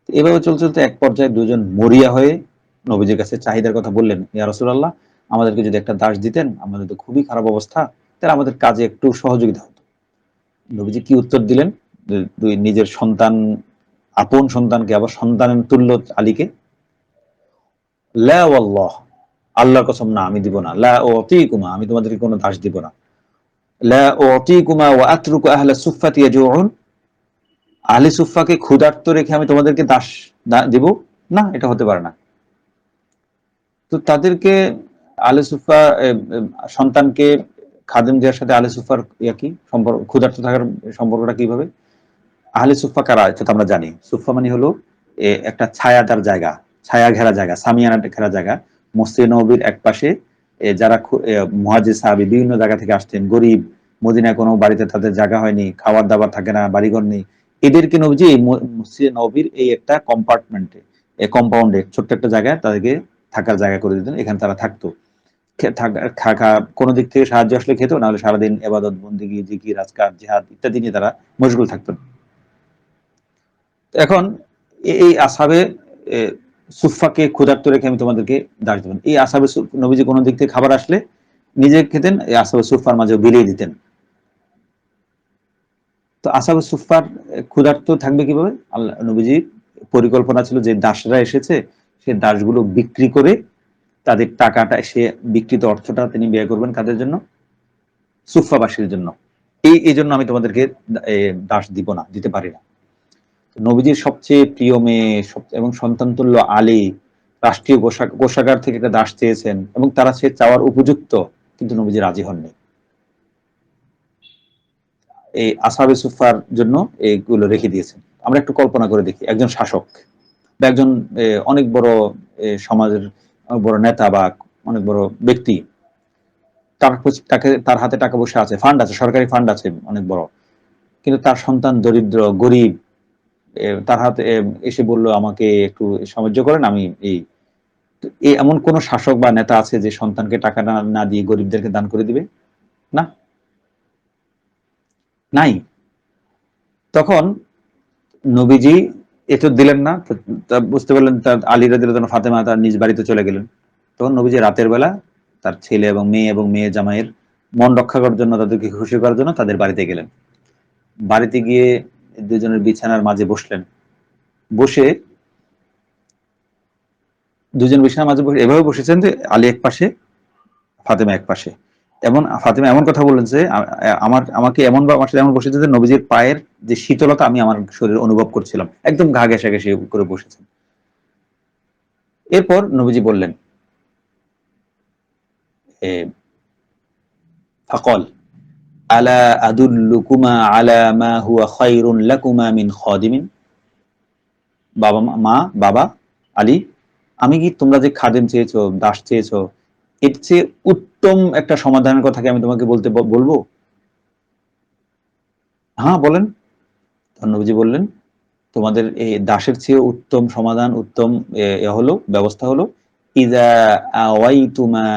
এভাবে চলতে চলতে এক পর্যায়ে দুজন মরিয়া হয়ে নবীজির কাছে চাহিদার কথা বললেন, ইয়া রাসূলুল্লাহ, আমাদেরকে যদি একটা দাস দিতেন, আমাদের তো খুবই খারাপ অবস্থা, তাহলে আমাদের কাজে একটু সহযোগিতা হতো। নবীজি কি উত্তর দিলেন? দুই নিজের সন্তান, আপন সন্তানকে আবার সন্তানের তুল্য আলীকে, লা ওয়াল্লাহ, আল্লাহর কসম না, আমি দিব না, লা উতিকুমা, আমি তোমাদেরকে কোনো দাস দিব না, লা উতিকুমা ওয়া আতরুকু আহলা সুফফাতি ইয়াজুউন, আহলে সুফফাকে ক্ষুধার্ত রেখে আমি তোমাদেরকে দাস দিব না, এটা হতে পারে না। তো তাদেরকে আহলে সুফফা সন্তানকে খাদেম দেওয়ার সাথে আহলে সুফফার কি সম্পর্ক, ক্ষুধার্ত থাকার সম্পর্কটা কিভাবে? আহলে সুফফা কারা সেটা আমরা জানি। সুফফা মানে হলো একটা ছায়াদার জায়গা, ছায়া ঘেরা জায়গা, সামিয়ানা ঘেরা জায়গা, মসজিদে নববীর এক পাশে যারা মুহাজির সাহাবী বিভিন্ন জায়গা থেকে আসতেন, গরিব, মদিনায় কোনো বাড়িতে তাদের জায়গা হয়নি, খাবার দাবার থাকে না, বাড়িঘর নেই, এদেরকে নবীজি এই মসজিদে নববীর এই একটা কম্পার্টমেন্টে, কম্পাউন্ডে ছোট্ট একটা জায়গায় তাদেরকে থাকার জায়গা করে দিতেন, এখানে তারা থাকতো। থাকা কোনো দিক থেকে সাহায্য আসলে খেত, নাহলে সারাদিন এবাদত বন্দেগী, জিকির, আজকার, জিহাদ ইত্যাদি নিয়ে তারা মশগুল থাকতেন। এখন এই আসহাবে সুফফাকে ক্ষুধার্ত রেখে আমি তোমাদেরকে দাস দেবেন, এই আসহাবে নবীজি কোনো দিক থেকে খাবার আসলে নিজে খেতেন, এই আসহাবে সুফফার মাঝে বিলিয়ে দিতেন। তো আসহাবে সুফফার ক্ষুধার্ত থাকবে কিভাবে? আল্লাহ নবীজির পরিকল্পনা ছিল যে দাসরা এসেছে, সে দাসগুলো বিক্রি করে তাদের টাকাটা, সে বিকৃত অর্থটা তিনি ব্যয় করবেন কাদের জন্য? সুফফাবাসীর জন্য। এই জন্য আমি তোমাদেরকে দাস দিব না, দিতে পারি না। নবীজির সবচেয়ে প্রিয় মেয়ে এবং সন্তানতুল্য আলী রাষ্ট্রীয় কোষাগার থেকে একটা দাস চেয়েছেন, এবং তারা সে চাওয়ার উপযুক্ত, কিন্তু নবীজি রাজি হননি। এই আসহাবে সুফার জন্য এইগুলো রেখে দিয়েছেন। আমরা একটু কল্পনা করে দেখি, একজন শাসক বা একজন অনেক বড় সমাজের বড় নেতা বা অনেক বড় ব্যক্তি, তার হাতে টাকা পয়সা আছে, ফান্ড আছে, সরকারি ফান্ড আছে অনেক বড়, কিন্তু তার সন্তান দরিদ্র, গরিব, তার হাতে এসে বলল আমাকে একটু সাহায্য করেন, আমি এমন কোন শাসক বা নেতা আছে যে সন্তানকে টাকা না দিয়ে গরিবদেরকে দান করে দিবে? না, নাই। তখন নবীজি এত দিলেন না, বুঝতে পারলেন, তার আলী রাদিয়াল্লাহু আনহু, ফাতেমা তার নিজ বাড়িতে চলে গেলেন। তখন নবীজি রাতের বেলা তার ছেলে এবং মেয়ে জামাইয়ের মন রক্ষা করার জন্য, তাদেরকে খুশি করার জন্য তাদের বাড়িতে গেলেন। বাড়িতে গিয়ে দুজনের বিছানার মাঝে বসলেন, বসে দুজন বিছানার মাঝে বসে এভাবে বসেছেন যে আলী এক পাশে, ফাতেমা এক পাশে। ফাতেমা এমন কথা বললেন যে আমাকে এমন বা আমার সাথে এমন বসেছে যে নবীজির পায়ের যে শীতলতা আমি আমার শরীরে অনুভব করছিলাম, একদম ঘা ঘেঁষাঘেঁষি করে বসেছেন। এরপর নবীজি বললেন, ফাকল আলা আদুল্লুকুমা আলা মা হুয়া খায়রুন লাকুমা মিন খাদিমিন, বাবা আলী, আমি কি তোমরা যে খাদেম চেয়েছো, দাস চেয়েছো, এর চেয়ে উত্তম একটা সমাধানের কথা কি আমি তোমাকে বলবো? হ্যাঁ বলেন। নবীজি বললেন, তোমাদের এই দাসের চেয়ে উত্তম সমাধান, উত্তম হলো ব্যবস্থা হলো, ইযা আওয়াইতুমা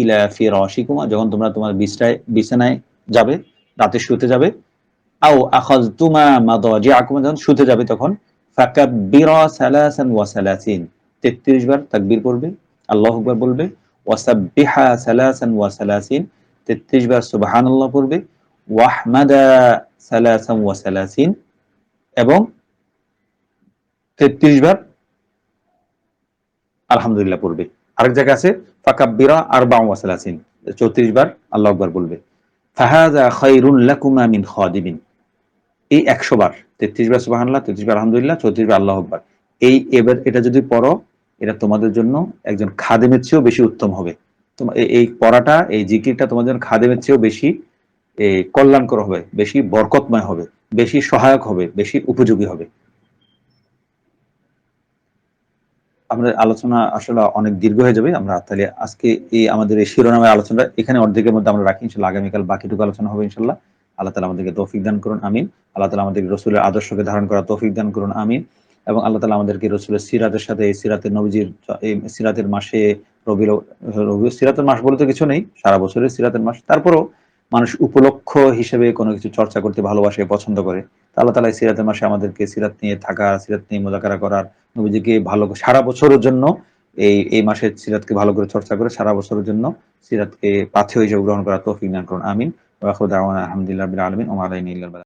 ইলা ফিরাশিকুমা, যখন তোমরা তোমার বিছানায় যাবে, রাতে শুতে যাবে, আও আখাযতুমা মাদাজিআকুমা, যখন শুতে যাবে তখন, ফাকাব্বিরা সালাসান ওয়া সালাসিন, 33 বার তাকবীর পড়বে, আল্লাহু আকবার বলবে, ওয়াসাব্বিহা সালাসান ওয়া সালাসিন, 33 বার সুবহানাল্লাহ পড়বে, ওয়াহমাদা সালাসান ওয়া সালাসিন, এবং 33 বার আলহামদুলিল্লাহ পড়বে। আরেক জায়গায় আছে ফাকাব্বিরা আরবা'ন ওয়া সালাসিন, 34 বার আল্লাহু আকবার বলবে। ফাহাযা খায়রুন লাকুমা মিন খাদিমিন, এই 100 বার, 33 বার সুবহানাল্লাহ, 33 বার আলহামদুলিল্লাহ, 34 বার আল্লাহু আকবার। এবার এটা যদি পড়ো, এটা তোমাদের জন্য একজন খাদেমের চেয়েও বেশি উত্তম হবে। তোমার এই পড়াটা, এই জিকিরটা তোমাদের জন্য খাদেমের চেয়েও বেশি কল্যাণকর হবে, বেশি বরকতময় হবে, বেশি সহায়ক হবে, বেশি উপযোগী হবে। আমাদের আলোচনা আসলে অনেক দীর্ঘ হয়ে যাবে। আমরা তাহলে আজকে আমাদের এই শিরোনামের আলোচনাটা এখানে অর্ধেকের মধ্যে আমরা রাখি। ইনশাআল্লাহ আগামীকাল বাকিটুকু আলোচনা হবে ইনশাআল্লাহ। আল্লাহ তাআলা আমাদেরকে তৌফিক দান করুন, আমিন। আল্লাহ তাআলা আমাদেরকে রাসূলের আদর্শকে ধারণ করার তৌফিক দান করুন, আমিন। এবং আল্লাহ তাআলা আমাদেরকে রাসূলের সিরাতের সাথে, এই সিরাতের নবীজির এই সিরাতের মাসে, সিরাতের মাস বলতে কিছু নেই, সারা বছরের সিরাতের মাস। তারপরেও মানুষ উপলক্ষ হিসেবে কোনো কিছু চর্চা করতে ভালোবাসে, পছন্দ করে। আল্লাহ তাআলা এই সিরাতের মাসে আমাদেরকে সিরাত নিয়ে থাকা, সিরাত নিয়ে মুযাকারা করার, নবীজিকে ভালো সারা বছরের জন্য এই মাসের সিরাতকে ভালো করে চর্চা করে সারা বছরের জন্য সিরাতকে পাথেয় হিসেবে গ্রহণ করার তৌফিক দান করুন, আমিন। ওয়া আখিরু দাওয়ানা আলহামদুলিল্লাহি রাব্বিল আলামিন ওয়া মা আলাইনা ইল্লাল বালাগ।